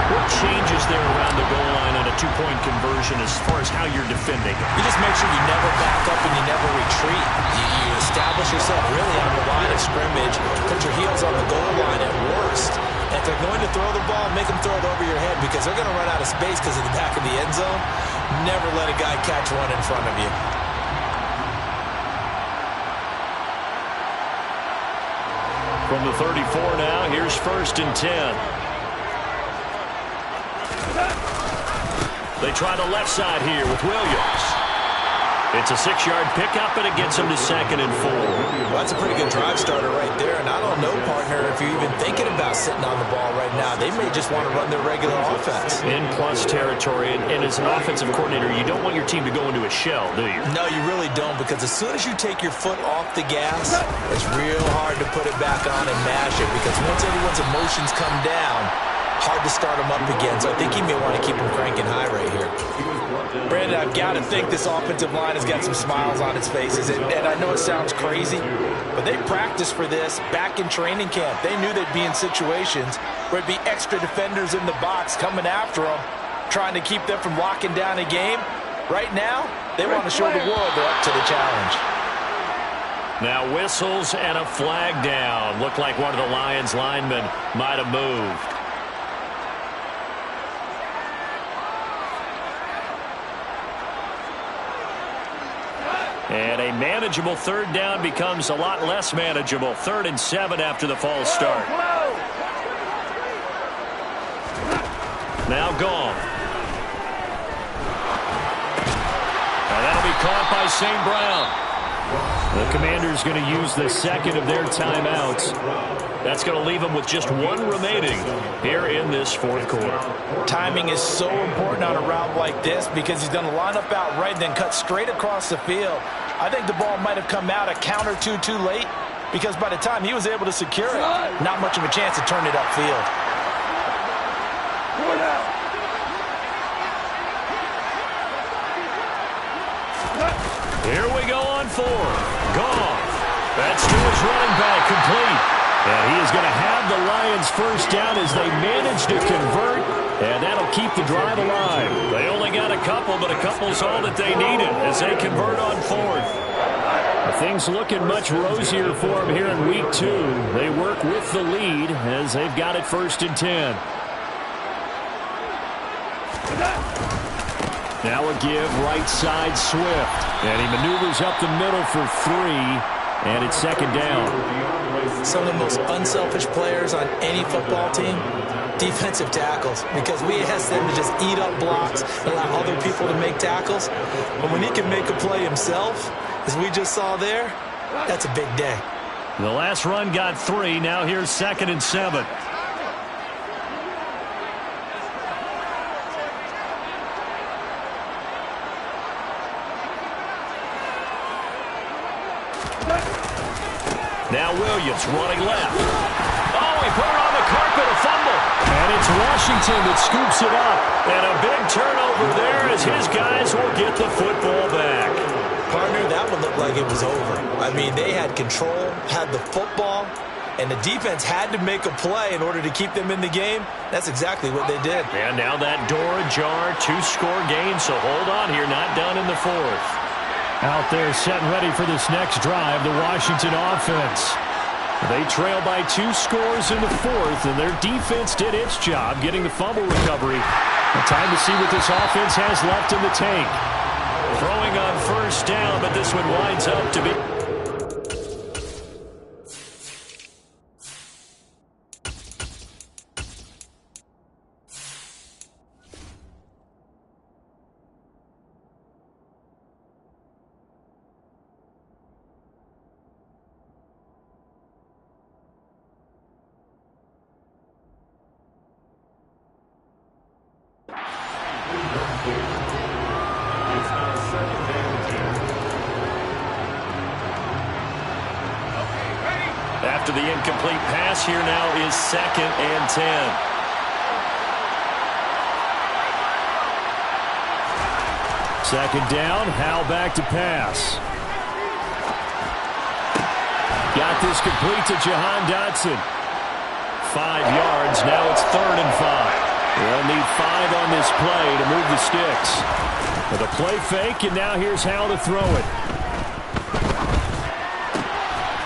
what changes there around the goal line on a 2-point conversion as far as how you're defending? You just make sure you never back up and you never retreat. You establish yourself really on the line of scrimmage, put your heels on the goal line at worst. And if they're going to throw the ball, make them throw it over your head because they're going to run out of space because of the back of the end zone. Never let a guy catch one in front of you. From the 34 now, here's 1st and 10. They try the left side here with Williams. It's a 6-yard pickup, and it gets them to 2nd and 4. Well, that's a pretty good drive starter right there. And I don't know, partner, if you're even thinking about sitting on the ball right now. They may just want to run their regular offense. In plus territory, and as an offensive coordinator, you don't want your team to go into a shell, do you? No, you really don't, because as soon as you take your foot off the gas, it's real hard to put it back on and mash it, because once everyone's emotions come down, hard to start them up again. So I think he may want to keep them cranking high right here. Brandon, I've got to think this offensive line has got some smiles on its faces. And I know it sounds crazy, but they practiced for this back in training camp. They knew they'd be in situations where it'd be extra defenders in the box coming after them, trying to keep them from locking down a game. Right now, they want to show the world they're up to the challenge. Now whistles and a flag down. Looked like one of the Lions linemen might have moved. And a manageable 3rd down becomes a lot less manageable. 3rd and 7 after the false start. Now gone. Now that'll be caught by St. Brown. The Commanders going to use the 2nd of their timeouts. That's going to leave them with just 1 remaining here in this 4th quarter. Timing is so important on a route like this because he's going to line up out right and then cut straight across the field. I think the ball might have come out a count or two too late because by the time he was able to secure it, not much of a chance to turn it upfield. Here we go on 4th. Gone. That's to his running back, complete. And he is going to have the Lions 1st down as they manage to convert, and that'll keep the drive alive. They only got a couple, but a couple's all that they needed as they convert on 4th. Things looking much rosier for them here in week 2. They work with the lead as they've got it 1st and 10. Now a give right side Swift. And he maneuvers up the middle for 3. And it's 2nd down. Some of the most unselfish players on any football team, defensive tackles, because we ask them to just eat up blocks and allow other people to make tackles. But when he can make a play himself, as we just saw there, that's a big day. The last run got 3. Now here's 2nd and 7. Now Williams running left. Oh, he put it on the carpet, a fumble. And it's Washington that scoops it up. And a big turnover there as his guys will get the football back. Partner, that one looked like it was over. I mean, they had control, had the football, and the defense had to make a play in order to keep them in the game. That's exactly what they did. And now that door ajar, 2-score game, so hold on here, not done in the 4th. Out there set and ready for this next drive, the Washington offense. They trail by 2 scores in the 4th, and their defense did its job getting the fumble recovery. Time to see what this offense has left in the tank. Throwing on 1st down, but this one winds up to be... After the incomplete pass, here now is 2nd and 10. Second down, Howell back to pass. Got this complete to Jahan Dotson. 5 yards, now it's 3rd and 5. They'll need 5 on this play to move the sticks. With a play fake, and now here's Howell to throw it.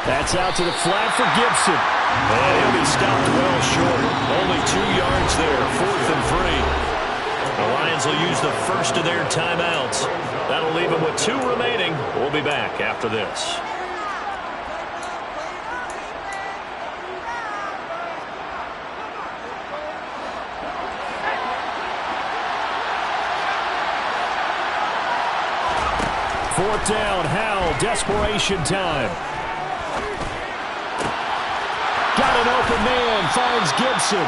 That's out to the flat for Gibson. And he'll be stopped well short. Only 2 yards there, 4th and 3. The Lions will use the first of their timeouts. That'll leave them with 2 remaining. We'll be back after this. Fourth down, Howell, desperation time. Got an open man, finds Gibson.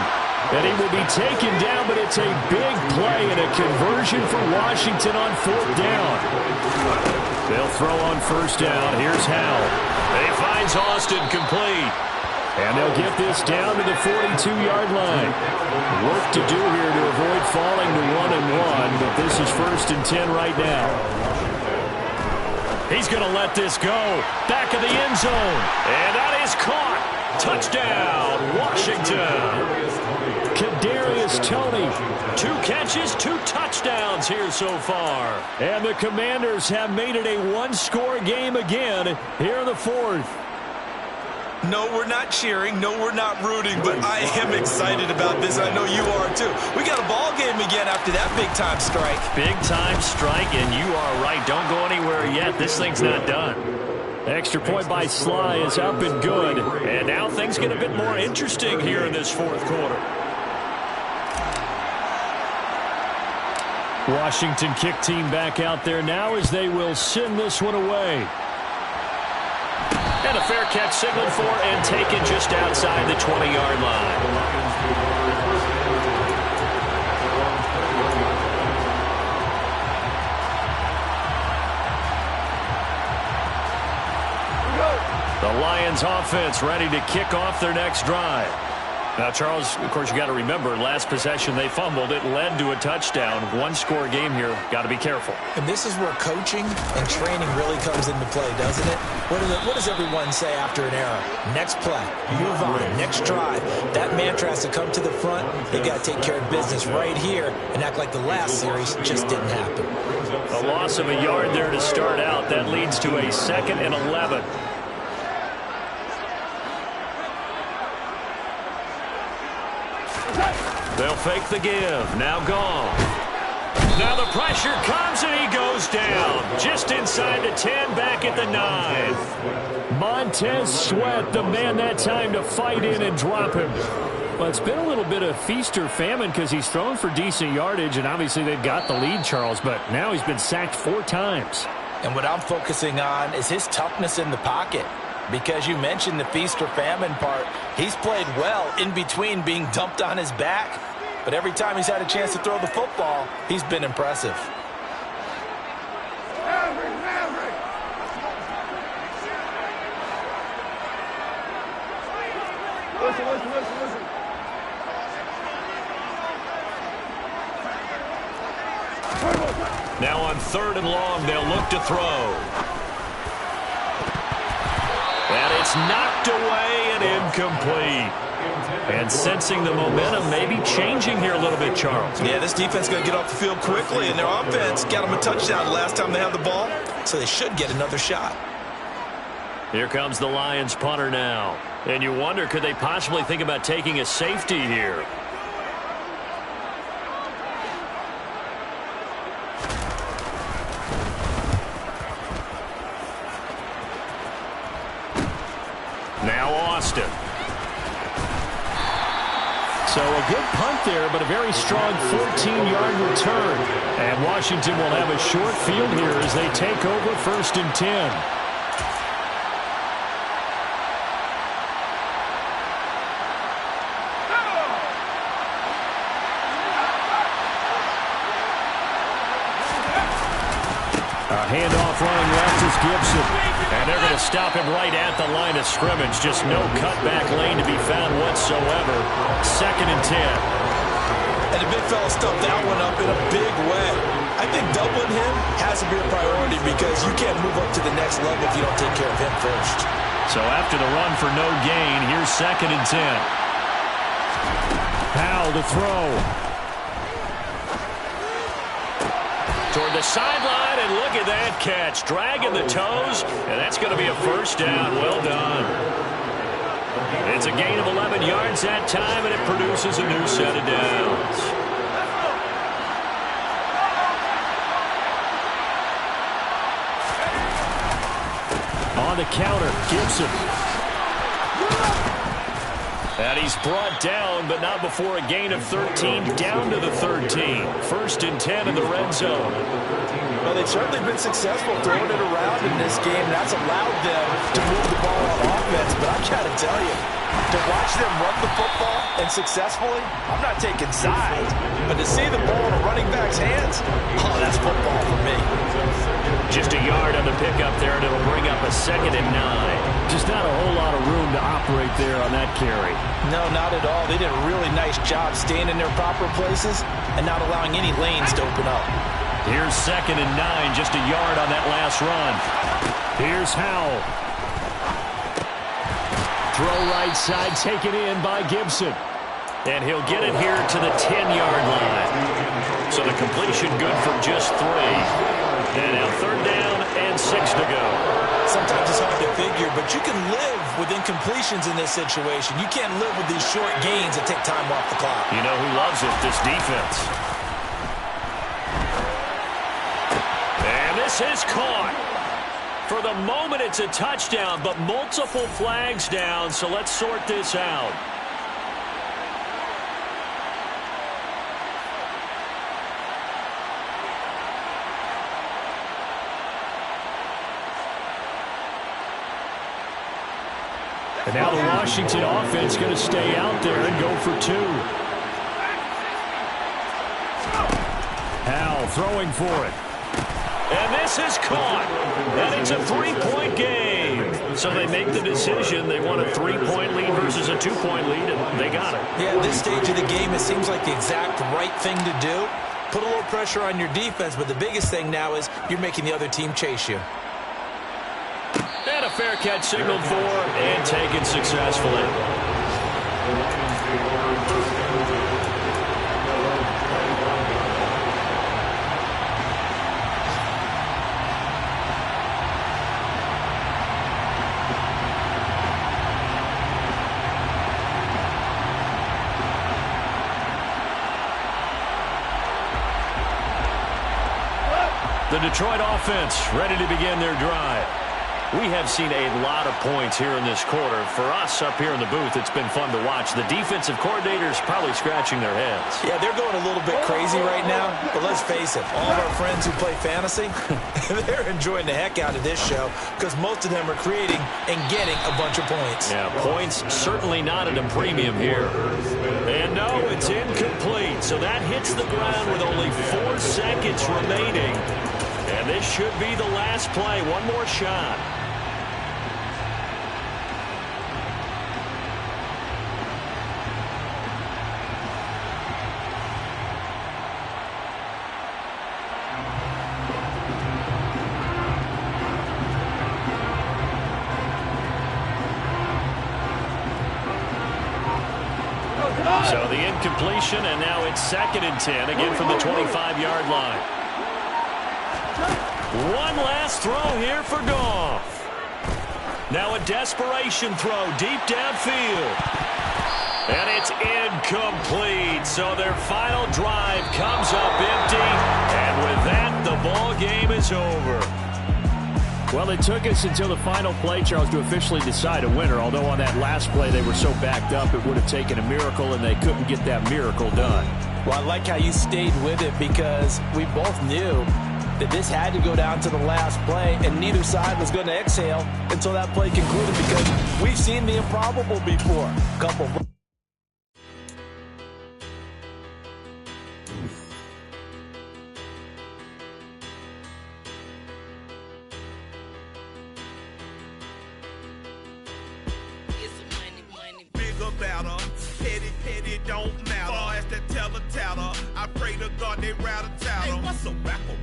And he will be taken down, but it's a big play and a conversion for Washington on 4th down. They'll throw on 1st down. Here's Howell. He finds Austin complete. And they'll get this down to the 42-yard line. Work to do here to avoid falling to 1-1, but this is 1st and 10 right now. He's going to let this go. Back of the end zone. And that is caught. Touchdown, Washington. Kadarius Toney. 2 catches, 2 touchdowns here so far. And the Commanders have made it a 1-score game again here in the 4th. No, we're not cheering. No, we're not rooting, but I am excited about this. I know you are, too. We got a ball game again after that big-time strike. Big-time strike, and you are right. Don't go anywhere yet. This thing's not done. Extra point by Sly is up and good. And now things get a bit more interesting here in this 4th quarter. Washington kick team back out there now as they will send this one away. And a fair catch signaled for and taken just outside the 20-yard line. The Lions offense ready to kick off their next drive. Now, Charles, of course, you got to remember, last possession they fumbled. It led to a touchdown. 1-score game here. Got to be careful. And this is where coaching and training really comes into play, doesn't it? What does everyone say after an error? Next play, move on, next drive. That mantra has to come to the front. They got to take care of business right here and act like the last series just didn't happen. A loss of a yard there to start out. That leads to a 2nd and 11. They'll fake the give. Now gone. Now the pressure comes and he goes down. Just inside the 10, back at the 9. Montez Sweat, the man that time to fight in and drop him. Well, it's been a little bit of feast or famine because he's thrown for decent yardage, and obviously they've got the lead, Charles, but now he's been sacked 4 times. And what I'm focusing on is his toughness in the pocket. Because you mentioned the feast or famine part, he's played well in between being dumped on his back. But every time he's had a chance to throw the football, he's been impressive. Listen. Now on 3rd and long, they'll look to throw. And it's knocked away and incomplete. And sensing the momentum maybe changing here a little bit, Charles. Yeah, this defense is going to get off the field quickly, and their offense got them a touchdown last time they had the ball, so they should get another shot. Here comes the Lions punter now. And you wonder, could they possibly think about taking a safety here? Now Austin. So a good punt there, but a very strong 14-yard return. And Washington will have a short field here as they take over 1st and 10. A handoff running left is Gibson. And they're going to stop him right at the line of scrimmage. Just no cutback lane to be found whatsoever. 2nd and 10. And the big fella stuffed that one up in a big way. I think doubling him has to be a priority because you can't move up to the next level if you don't take care of him first. So after the run for no gain, here's 2nd and 10. Powell to throw. Toward the sideline, and look at that catch. Dragging the toes, and that's going to be a first down. Well done. It's a gain of 11 yards that time, and it produces a new set of downs. On the counter, Gibson. And he's brought down, but not before a gain of 13, down to the 13. 1st and 10 in the red zone. Well, they've certainly been successful throwing it around in this game. That's allowed them to move the ball on offense. But I got to tell you, to watch them run the football and successfully, I'm not taking sides. But to see the ball in a running back's hands, oh, that's football for me. Just a yard on the pickup there, and it'll bring up a 2nd and 9. Just not a whole lot of room to operate there on that carry. No, not at all. They did a really nice job staying in their proper places and not allowing any lanes to open up. Here's 2nd and 9, just a yard on that last run. Here's Howell. Throw right side, taken in by Gibson. And he'll get it here to the 10-yard line. So the completion good for just 3. And now 3rd down and 6 to go. Sometimes it's hard to figure, but you can live with incompletions in this situation. You can't live with these short gains that take time off the clock. You know who loves it? This defense. And this is caught. For the moment, it's a touchdown, but multiple flags down, so let's sort this out. And now the Washington offense going to stay out there and go for 2. Howell throwing for it. And this is caught. And it's a 3-point game. So they make the decision. They want a 3-point lead versus a 2-point lead, and they got it. Yeah, at this stage of the game, it seems like the exact right thing to do. Put a little pressure on your defense, but the biggest thing now is you're making the other team chase you. And a fair catch signaled for and taken successfully. The Detroit offense ready to begin their drive. We have seen a lot of points here in this quarter. For us up here in the booth, it's been fun to watch. The defensive coordinators probably scratching their heads. Yeah, they're going a little bit crazy right now, but let's face it, all of our friends who play fantasy, they're enjoying the heck out of this show because most of them are creating and getting a bunch of points. Yeah, points certainly not at a premium here. And no, it's incomplete. So that hits the ground with only 4 seconds remaining. And this should be the last play. One more shot. So the incompletion, and now it's 2nd and 10, again from the 25-yard line. One last throw here for Goff. Now a desperation throw deep downfield. And it's incomplete. So their final drive comes up empty. And with that, the ball game is over. Well, it took us until the final play, Charles, to officially decide a winner. Although on that last play they were so backed up, it would have taken a miracle, and they couldn't get that miracle done. Well, I like how you stayed with it because we both knew that this had to go down to the last play, and neither side was going to exhale until that play concluded because we've seen the improbable before. I pray to God they rattle tattle. Hey, what's a rapper?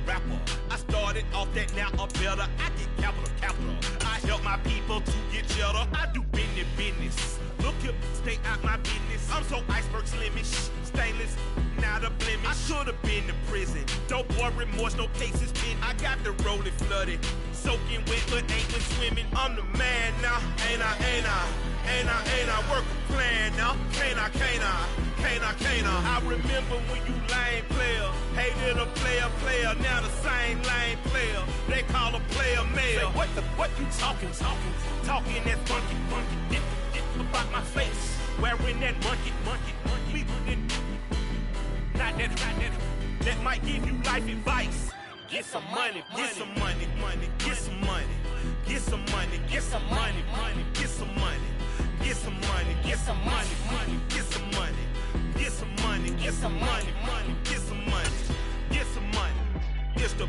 I started off that, now I'm better. I get capital. I help my people to get cheddar. I do business. Look here, stay out my business. I'm so iceberg slimish, stainless, not a blemish. I should've been to prison. Don't boy remorse, no cases pinned. I got the rolling flooded, soaking wet, but ain't been swimming. I'm the man now, ain't I? Work a plan now, can't I? I remember when you lame player, hated a player, now the same lame player. They call a player mayor. What you talking that funky, about my face, wearing that monkey. Not that might give you life advice. Get some money. It's the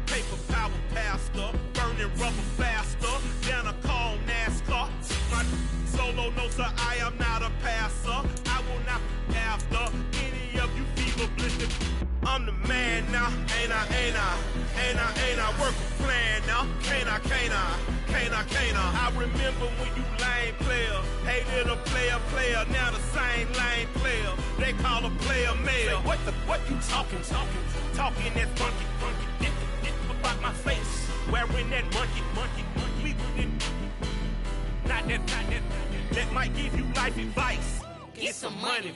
paper power pastor, burning rubber faster than a call NASCAR. My solo notes are I am not a passer. I will not be after any of you fever blistered. I'm the man now, ain't I? Work a plan now, can't I? I remember when you lame player, hated a player, now the same lame player. They call a player mayor. What you talking that funky, about my face, wearing that monkey. Not that might give you life advice. Get some money.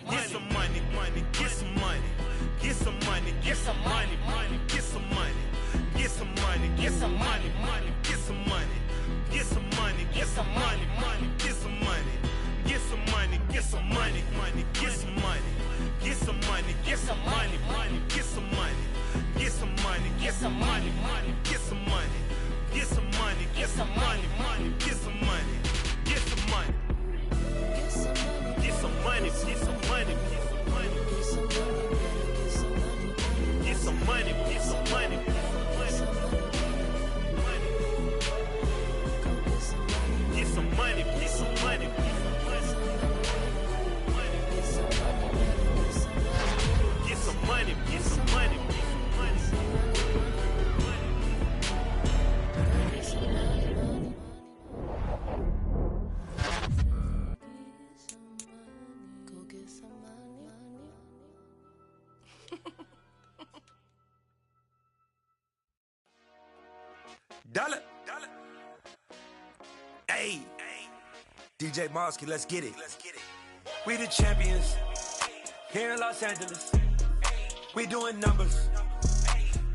Dollar. Hey, DJ Mosky, let's get it. We the champions here in Los Angeles. We doing numbers.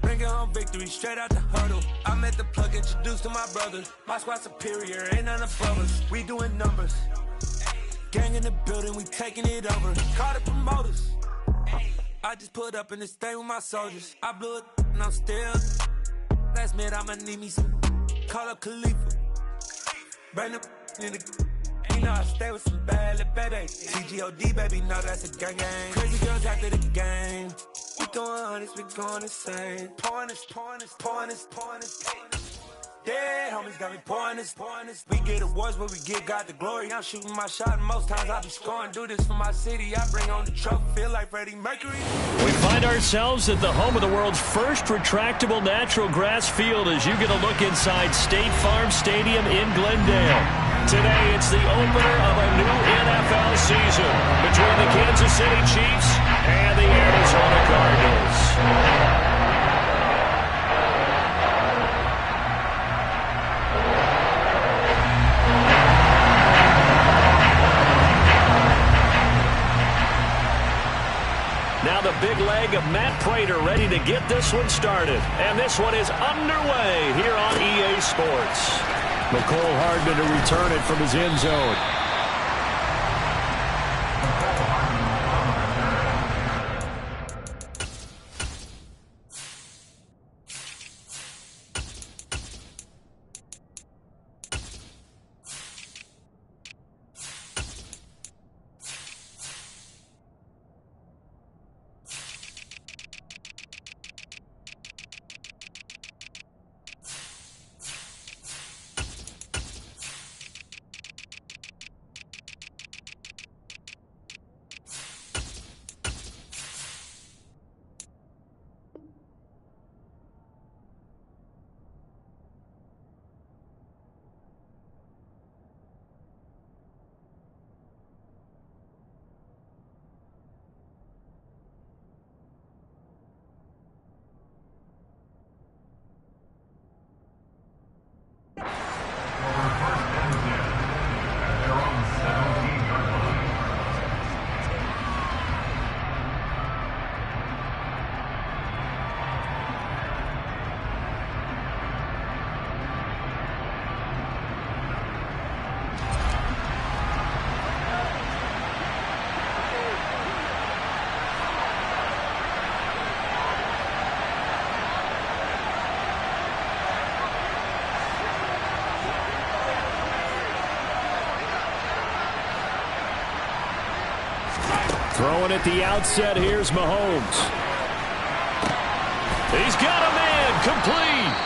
Bringing home victory straight out the huddle. I met the plug, introduced to my brother. My squad superior, ain't none above us. We doing numbers. Gang in the building, we taking it over. Call the promoters. I just put up in this thing with my soldiers. I blew it and I'm still. Last minute I'ma need me some. Call up Khalifa. Bring them in the. You know I stay with some bad little baby. CGOD baby, no that's a gang. Crazy girls after the game. We going honest, we going insane. Pouring this. Dead homies got me pouring this. We get awards where we get God the glory. I'm shooting my shot and most times I be scoring. Do this for my city, I bring on the trophy. Feel like Freddie Mercury. We find ourselves at the home of the world's first retractable natural grass field as you get a look inside State Farm Stadium in Glendale. Today it's the opener of a new NFL season between the Kansas City Chiefs and the Arizona Cardinals. Now the big leg of Matt Prater ready to get this one started. And this one is underway here on EA Sports. McCole Hardman to return it from his end zone. Throwing at the outset, here's Mahomes. He's got a man, complete.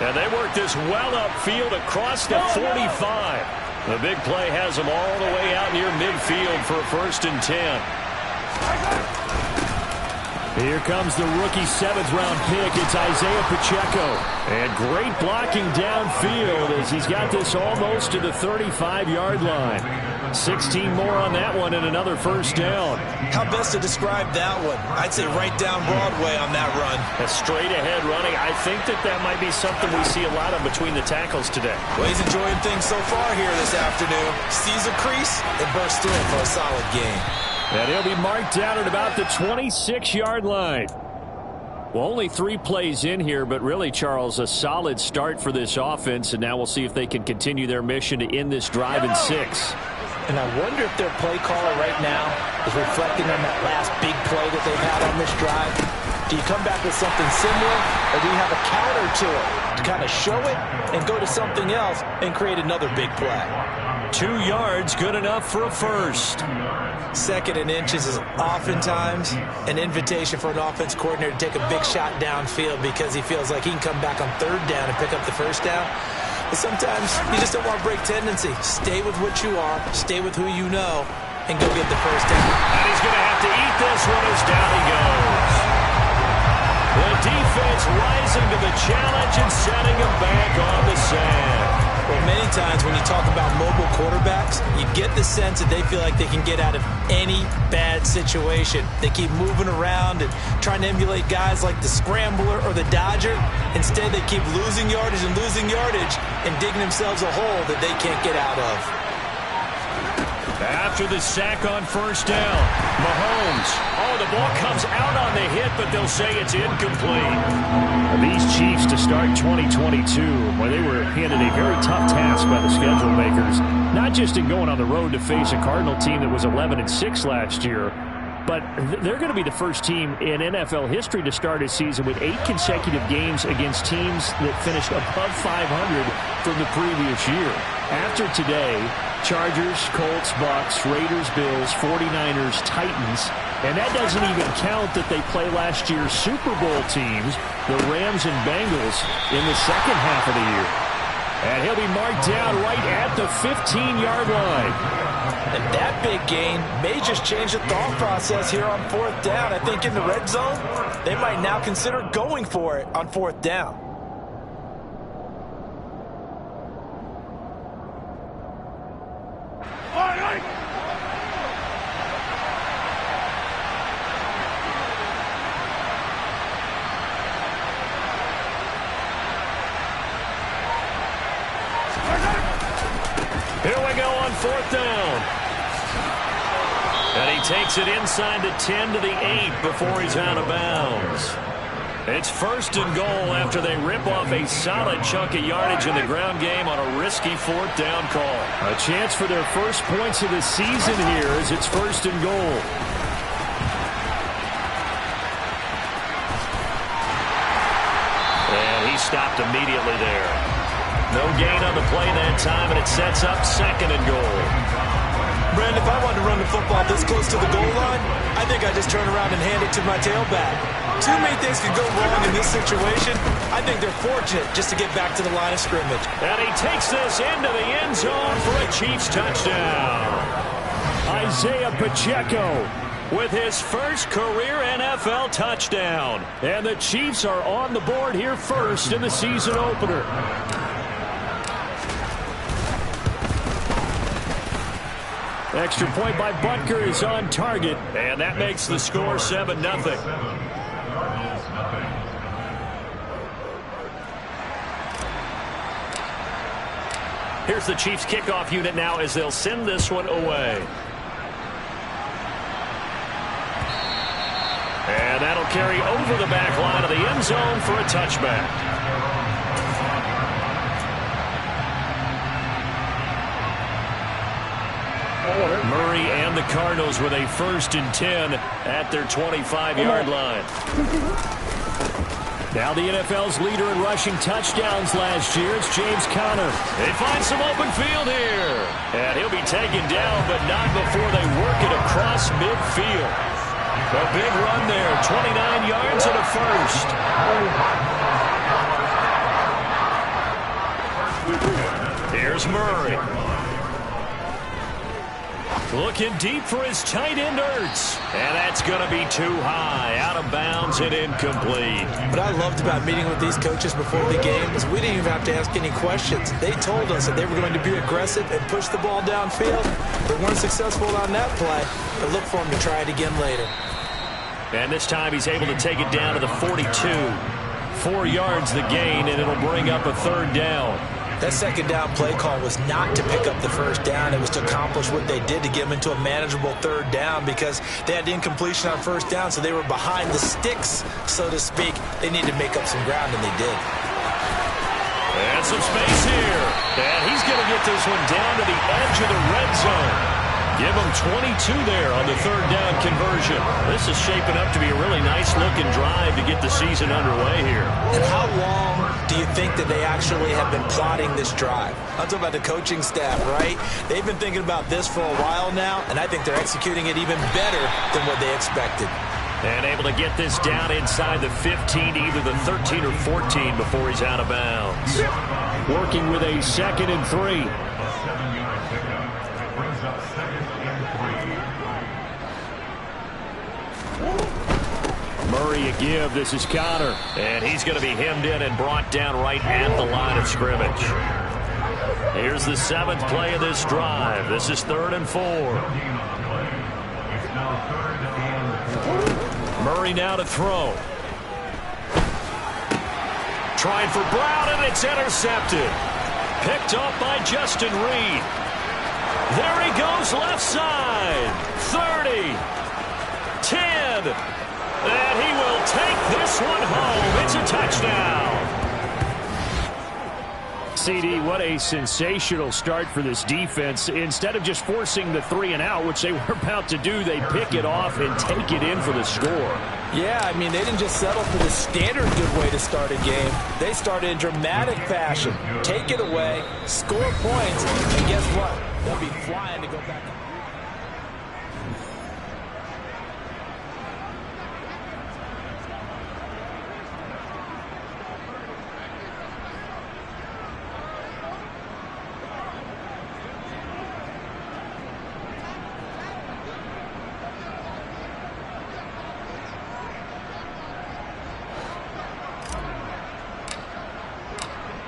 And they work this well upfield across the 45. The big play has them all the way out near midfield for a 1st and 10. Here comes the rookie 7th-round pick. It's Isaiah Pacheco. And great blocking downfield as he's got this almost to the 35-yard line. 16 more on that one and another 1st down. How best to describe that one? I'd say right down Broadway on that run. A straight-ahead running. I think that might be something we see a lot of between the tackles today. Well, he's enjoying things so far here this afternoon. Sees a crease and bursts in for a solid gain. And he'll be marked down at about the 26-yard line. Well, only 3 plays in here, but really, Charles, a solid start for this offense, and now we'll see if they can continue their mission to end this drive in 6. And I wonder if their play caller right now is reflecting on that last big play that they've had on this drive. Do you come back with something similar, or do you have a counter to it to kind of show it and go to something else and create another big play? 2 yards, good enough for a 1st. 2nd and inches is oftentimes an invitation for an offense coordinator to take a big shot downfield because he feels like he can come back on 3rd down and pick up the 1st down. But sometimes you just don't want to break tendency. Stay with what you are, stay with who you know, and go get the 1st down. And he's going to have to eat this one as down he goes. The defense rising to the challenge and setting him back on the sand. Well, many times when you talk about mobile quarterbacks, you get the sense that they feel like they can get out of any bad situation. They keep moving around and trying to emulate guys like the Scrambler or the Dodger. Instead, they keep losing yardage and digging themselves a hole that they can't get out of. After the sack on 1st down, Mahomes. Oh, the ball comes out on the hit, but they'll say it's incomplete. These Chiefs to start 2022, well, they were handed a very tough task by the schedule makers, not just in going on the road to face a Cardinal team that was 11-6 last year, but they're going to be the first team in NFL history to start a season with 8 consecutive games against teams that finished above 500 from the previous year. After today, Chargers, Colts, Bucks, Raiders, Bills, 49ers, Titans, and that doesn't even count that they play last year's Super Bowl teams, the Rams and Bengals, in the second half of the year. And he'll be marked down right at the 15-yard line. And that big gain may just change the thought process here on 4th down. I think in the red zone, they might now consider going for it on 4th down. Here we go on 4th down. And he takes it inside the 10 to the 8 before he's out of bounds. It's 1st and goal after they rip off a solid chunk of yardage in the ground game on a risky 4th down call. A chance for their first points of the season here as it's 1st and goal. And he stopped immediately there. No gain on the play that time, and it sets up 2nd and goal. Brandon, if I wanted to run the football this close to the goal line, I think I'd just turn around and hand it to my tailback. Too many things could go wrong in this situation. I think they're fortunate just to get back to the line of scrimmage. And he takes this into the end zone for a Chiefs touchdown. Isaiah Pacheco with his first career NFL touchdown. And the Chiefs are on the board here first in the season opener. Extra point by Butker is on target, and that makes the score 7-0. Here's the Chiefs kickoff unit now as they'll send this one away. And that'll carry over the back line of the end zone for a touchback. Murray and the Cardinals with a 1st and 10 at their 25-yard line. Now the NFL's leader in rushing touchdowns last year, it's James Conner. They find some open field here. And he'll be taken down, but not before they work it across midfield. A big run there, 29 yards and a first. Here's Murray. Looking deep for his tight end, Ertz. And that's going to be too high. Out of bounds and incomplete. What I loved about meeting with these coaches before the game is we didn't even have to ask any questions. They told us that they were going to be aggressive and push the ball downfield. They weren't successful on that play, but look for them to try it again later. And this time he's able to take it down to the 42. 4 yards the gain, and it'll bring up a third down. That second down play call was not to pick up the first down. It was to accomplish what they did to get them into a manageable third down because they had incompletion on first down, so they were behind the sticks, so to speak. They needed to make up some ground, and they did. And some space here. And he's going to get this one down to the edge of the red zone. Give him 22 there on the third down conversion. This is shaping up to be a really nice-looking drive to get the season underway here. And how long do you think that they actually have been plotting this drive? I'm talking about the coaching staff, right? They've been thinking about this for a while now, and I think they're executing it even better than what they expected. And able to get this down inside the 15, either the 13 or 14 before he's out of bounds. Working with a 2nd and 3. Murray a give. This is Connor. And he's going to be hemmed in and brought down right at the line of scrimmage. Here's the 7th play of this drive. This is 3rd and 4. Murray now to throw. Trying for Brown, and it's intercepted. Picked off by Justin Reed. There he goes left side. 30. 10. And he will take this one home. It's a touchdown. CD, what a sensational start for this defense. Instead of just forcing the 3 and out, which they were about to do, they pick it off and take it in for the score. Yeah, I mean, they didn't just settle for the standard good way to start a game. They started in dramatic fashion. Take it away, score points, and guess what? They'll be flying to go back.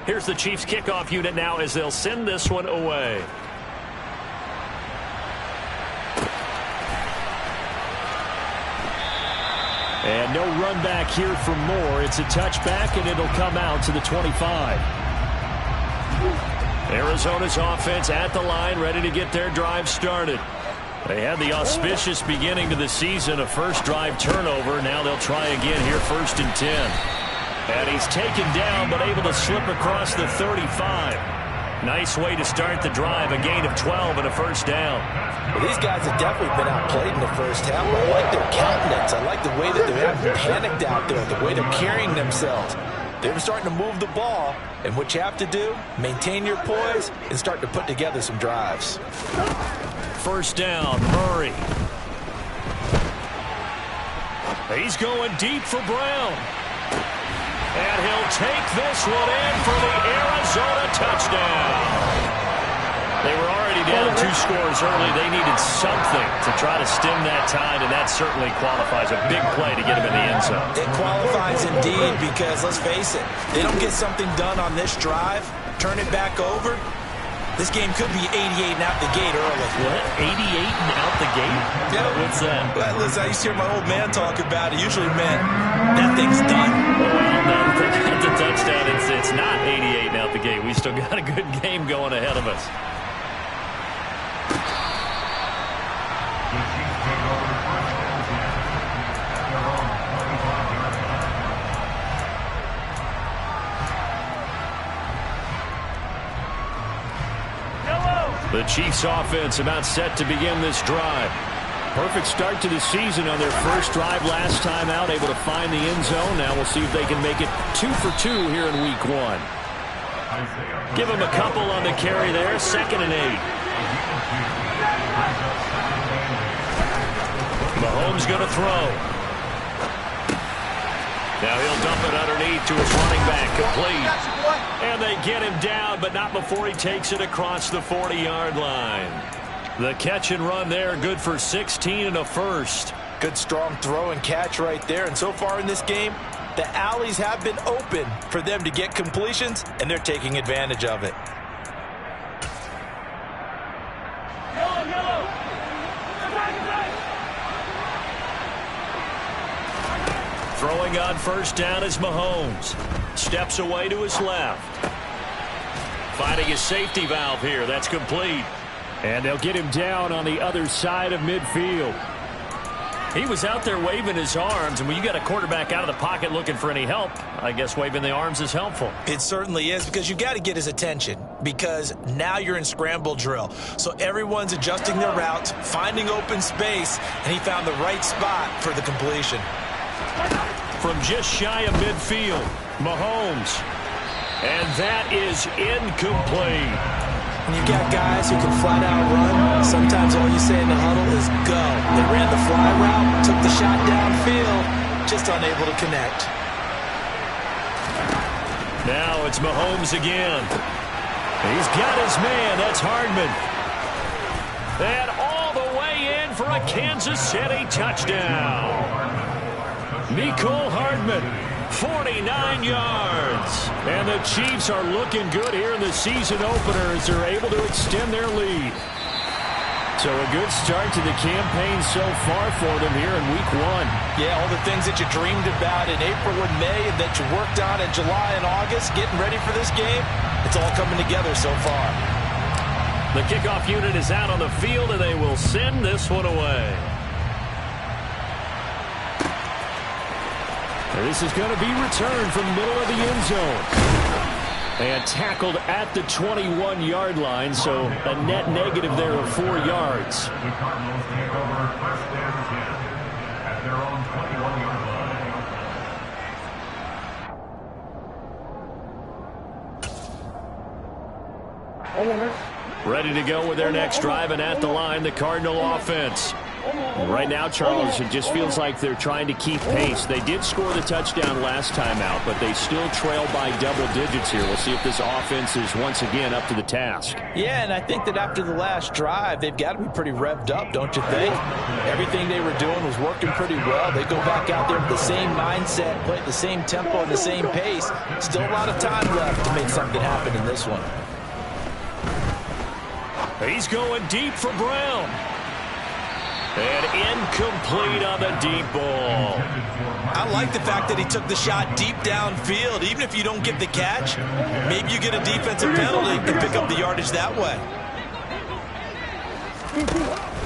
Here's the Chiefs kickoff unit now as they'll send this one away. And no run back here for Moore. It's a touchback, and it'll come out to the 25. Arizona's offense at the line, ready to get their drive started. They had the auspicious beginning to the season, a first drive turnover. Now they'll try again here, 1st and 10. And he's taken down, but able to slip across the 35. Nice way to start the drive, a gain of 12 and a first down. Well, these guys have definitely been outplayed in the first half. I like their countenance. I like the way that they haven't panicked out there, the way they're carrying themselves. They're starting to move the ball, and what you have to do, maintain your poise and start to put together some drives. First down, Murray. He's going deep for Brown. And he'll take this one in for the Arizona touchdown. They were already down 2 scores early. They needed something to try to stem that tide, and that certainly qualifies. A big play to get him in the end zone. It qualifies indeed because, let's face it, they don't get something done on this drive, turn it back over, this game could be 88 and out the gate early. What? 88 and out the gate? Yeah. What's that? Well, listen, I used to hear my old man talk about it. Usually meant that thing's done. Well, no, they got the touchdown. It's not 88 and out the gate. We still got a good game going ahead of us. The Chiefs offense about set to begin this drive. Perfect start to the season on their first drive last time out, able to find the end zone. Now we'll see if they can make it 2 for 2 here in week 1. Give them a couple on the carry there, 2nd and 8. Mahomes going to throw. Now he'll dump it underneath to his running back, complete. And they get him down, but not before he takes it across the 40-yard line. The catch and run there, good for 16 and a first. Good strong throw and catch right there. And so far in this game, the alleys have been open for them to get completions, and they're taking advantage of it. Throwing on first down is Mahomes. Steps away to his left. Finding his safety valve here. That's complete. And they'll get him down on the other side of midfield. He was out there waving his arms, and when you got a quarterback out of the pocket looking for any help, I guess waving the arms is helpful. It certainly is, because you got to get his attention, because now you're in scramble drill. So everyone's adjusting their routes, finding open space, and he found the right spot for the completion. From just shy of midfield, Mahomes. And that is incomplete. When you got guys who can flat out run, sometimes all you say in the huddle is go. They ran the fly route, took the shot downfield, just unable to connect. Now it's Mahomes again. He's got his man. That's Hardman. And all the way in for a Kansas City touchdown. Nicole Hardman, 49 yards. And the Chiefs are looking good here in the season opener as they're able to extend their lead. So a good start to the campaign so far for them here in week 1. Yeah, all the things that you dreamed about in April and May and that you worked on in July and August, getting ready for this game, it's all coming together so far. The kickoff unit is out on the field, and they will send this one away. This is going to be returned from the middle of the end zone. And tackled at the 21-yard line, so a net negative there of 4 yards. The Cardinals take over first down and 10 at their own 21-yard line. Ready to go with their next drive, and at the line, the Cardinal offense. Right now, Charles, it just feels like they're trying to keep pace. They did score the touchdown last time out, but they still trail by double digits here. We'll see if this offense is once again up to the task. Yeah, and I think that after the last drive, they've got to be pretty revved up, don't you think? Everything they were doing was working pretty well. They go back out there with the same mindset, play at the same tempo and the same pace. Still a lot of time left to make something happen in this one. He's going deep for Brown. And incomplete on the deep ball. I like the fact that he took the shot deep downfield. Even if you don't get the catch, maybe you get a defensive penalty and pick up the yardage that way.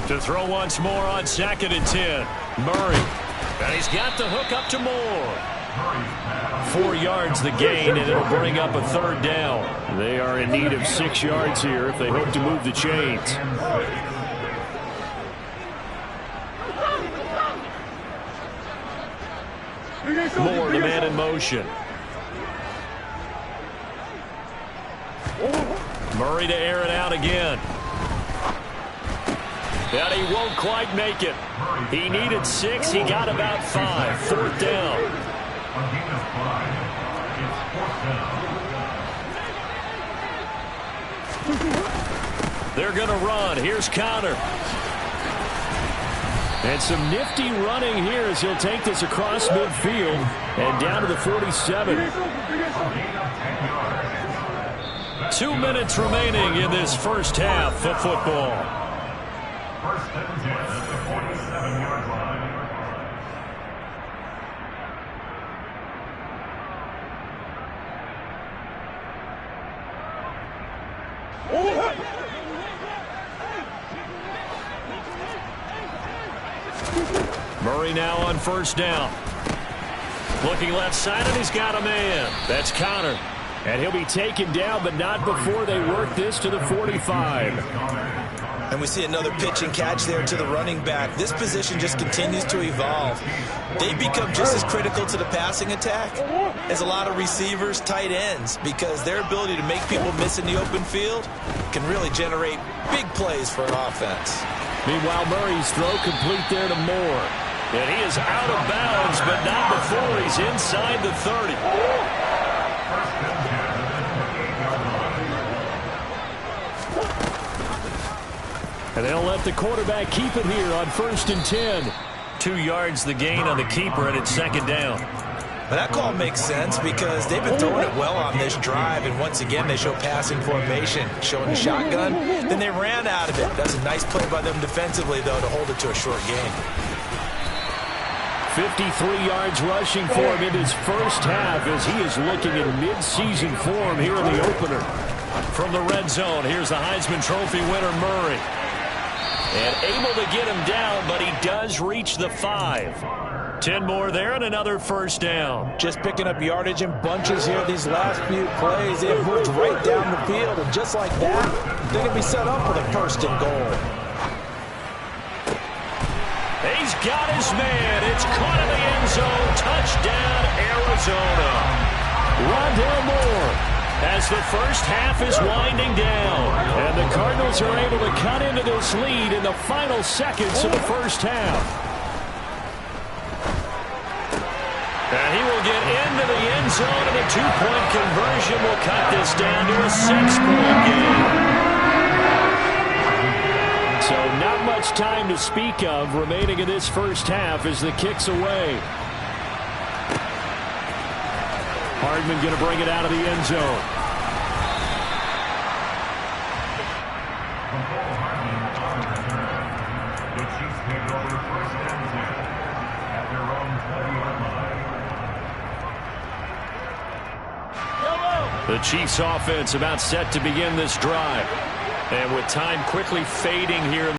To throw once more on 2nd and 10. Murray. And he's got the hook up to Moore. 4 yards the gain, and it'll bring up a 3rd down. They are in need of 6 yards here if they hope to move the chains. Moore, the man in motion. Murray to air it out again. And he won't quite make it. He needed 6. He got about 5. 4th down. They're going to run. Here's Connor. And some nifty running here as he'll take this across midfield and down to the 47. 2 minutes remaining in this first half of football. First and 10 at the 47-yard line. Murray now on first down. Looking left side, and he's got a man. That's Connor. And he'll be taken down, but not before they work this to the 45. And we see another pitch and catch there to the running back. This position just continues to evolve. They become just as critical to the passing attack as a lot of receivers, tight ends, because their ability to make people miss in the open field can really generate big plays for an offense. Meanwhile, Murray's throw complete there to Moore. And he is out of bounds, but not before he's inside the 30. And they'll let the quarterback keep it here on 1st and 10. 2 yards the gain on the keeper, and it's 2nd down. But that call makes sense because they've been throwing it well on this drive, and once again they show passing formation, showing the shotgun. Then they ran out of it. That's a nice play by them defensively, though, to hold it to a short gain. 53 yards rushing for him in his first half as he is looking in mid-season form here in the opener. From the red zone, here's the Heisman Trophy winner, Murray. And able to get him down, but he does reach the 5. 10 more there and another 1st down. Just picking up yardage in bunches here these last few plays. They have moved right down the field, and just like that, they're going to be set up with a 1st and goal. He's got his man. It's caught in the end zone. Touchdown, Arizona. Rondale Moore as the first half is winding down. And the Cardinals are able to cut into this lead in the final seconds of the first half. And he will get into the end zone, and a 2-point conversion will cut this down to a 6-point game. So not much time to speak of remaining in this first half as the kick's away. Hardman going to bring it out of the end zone. The Chiefs take over 1st and 10 at their own 20-yard line. The Chiefs offense about set to begin this drive. And with time quickly fading here.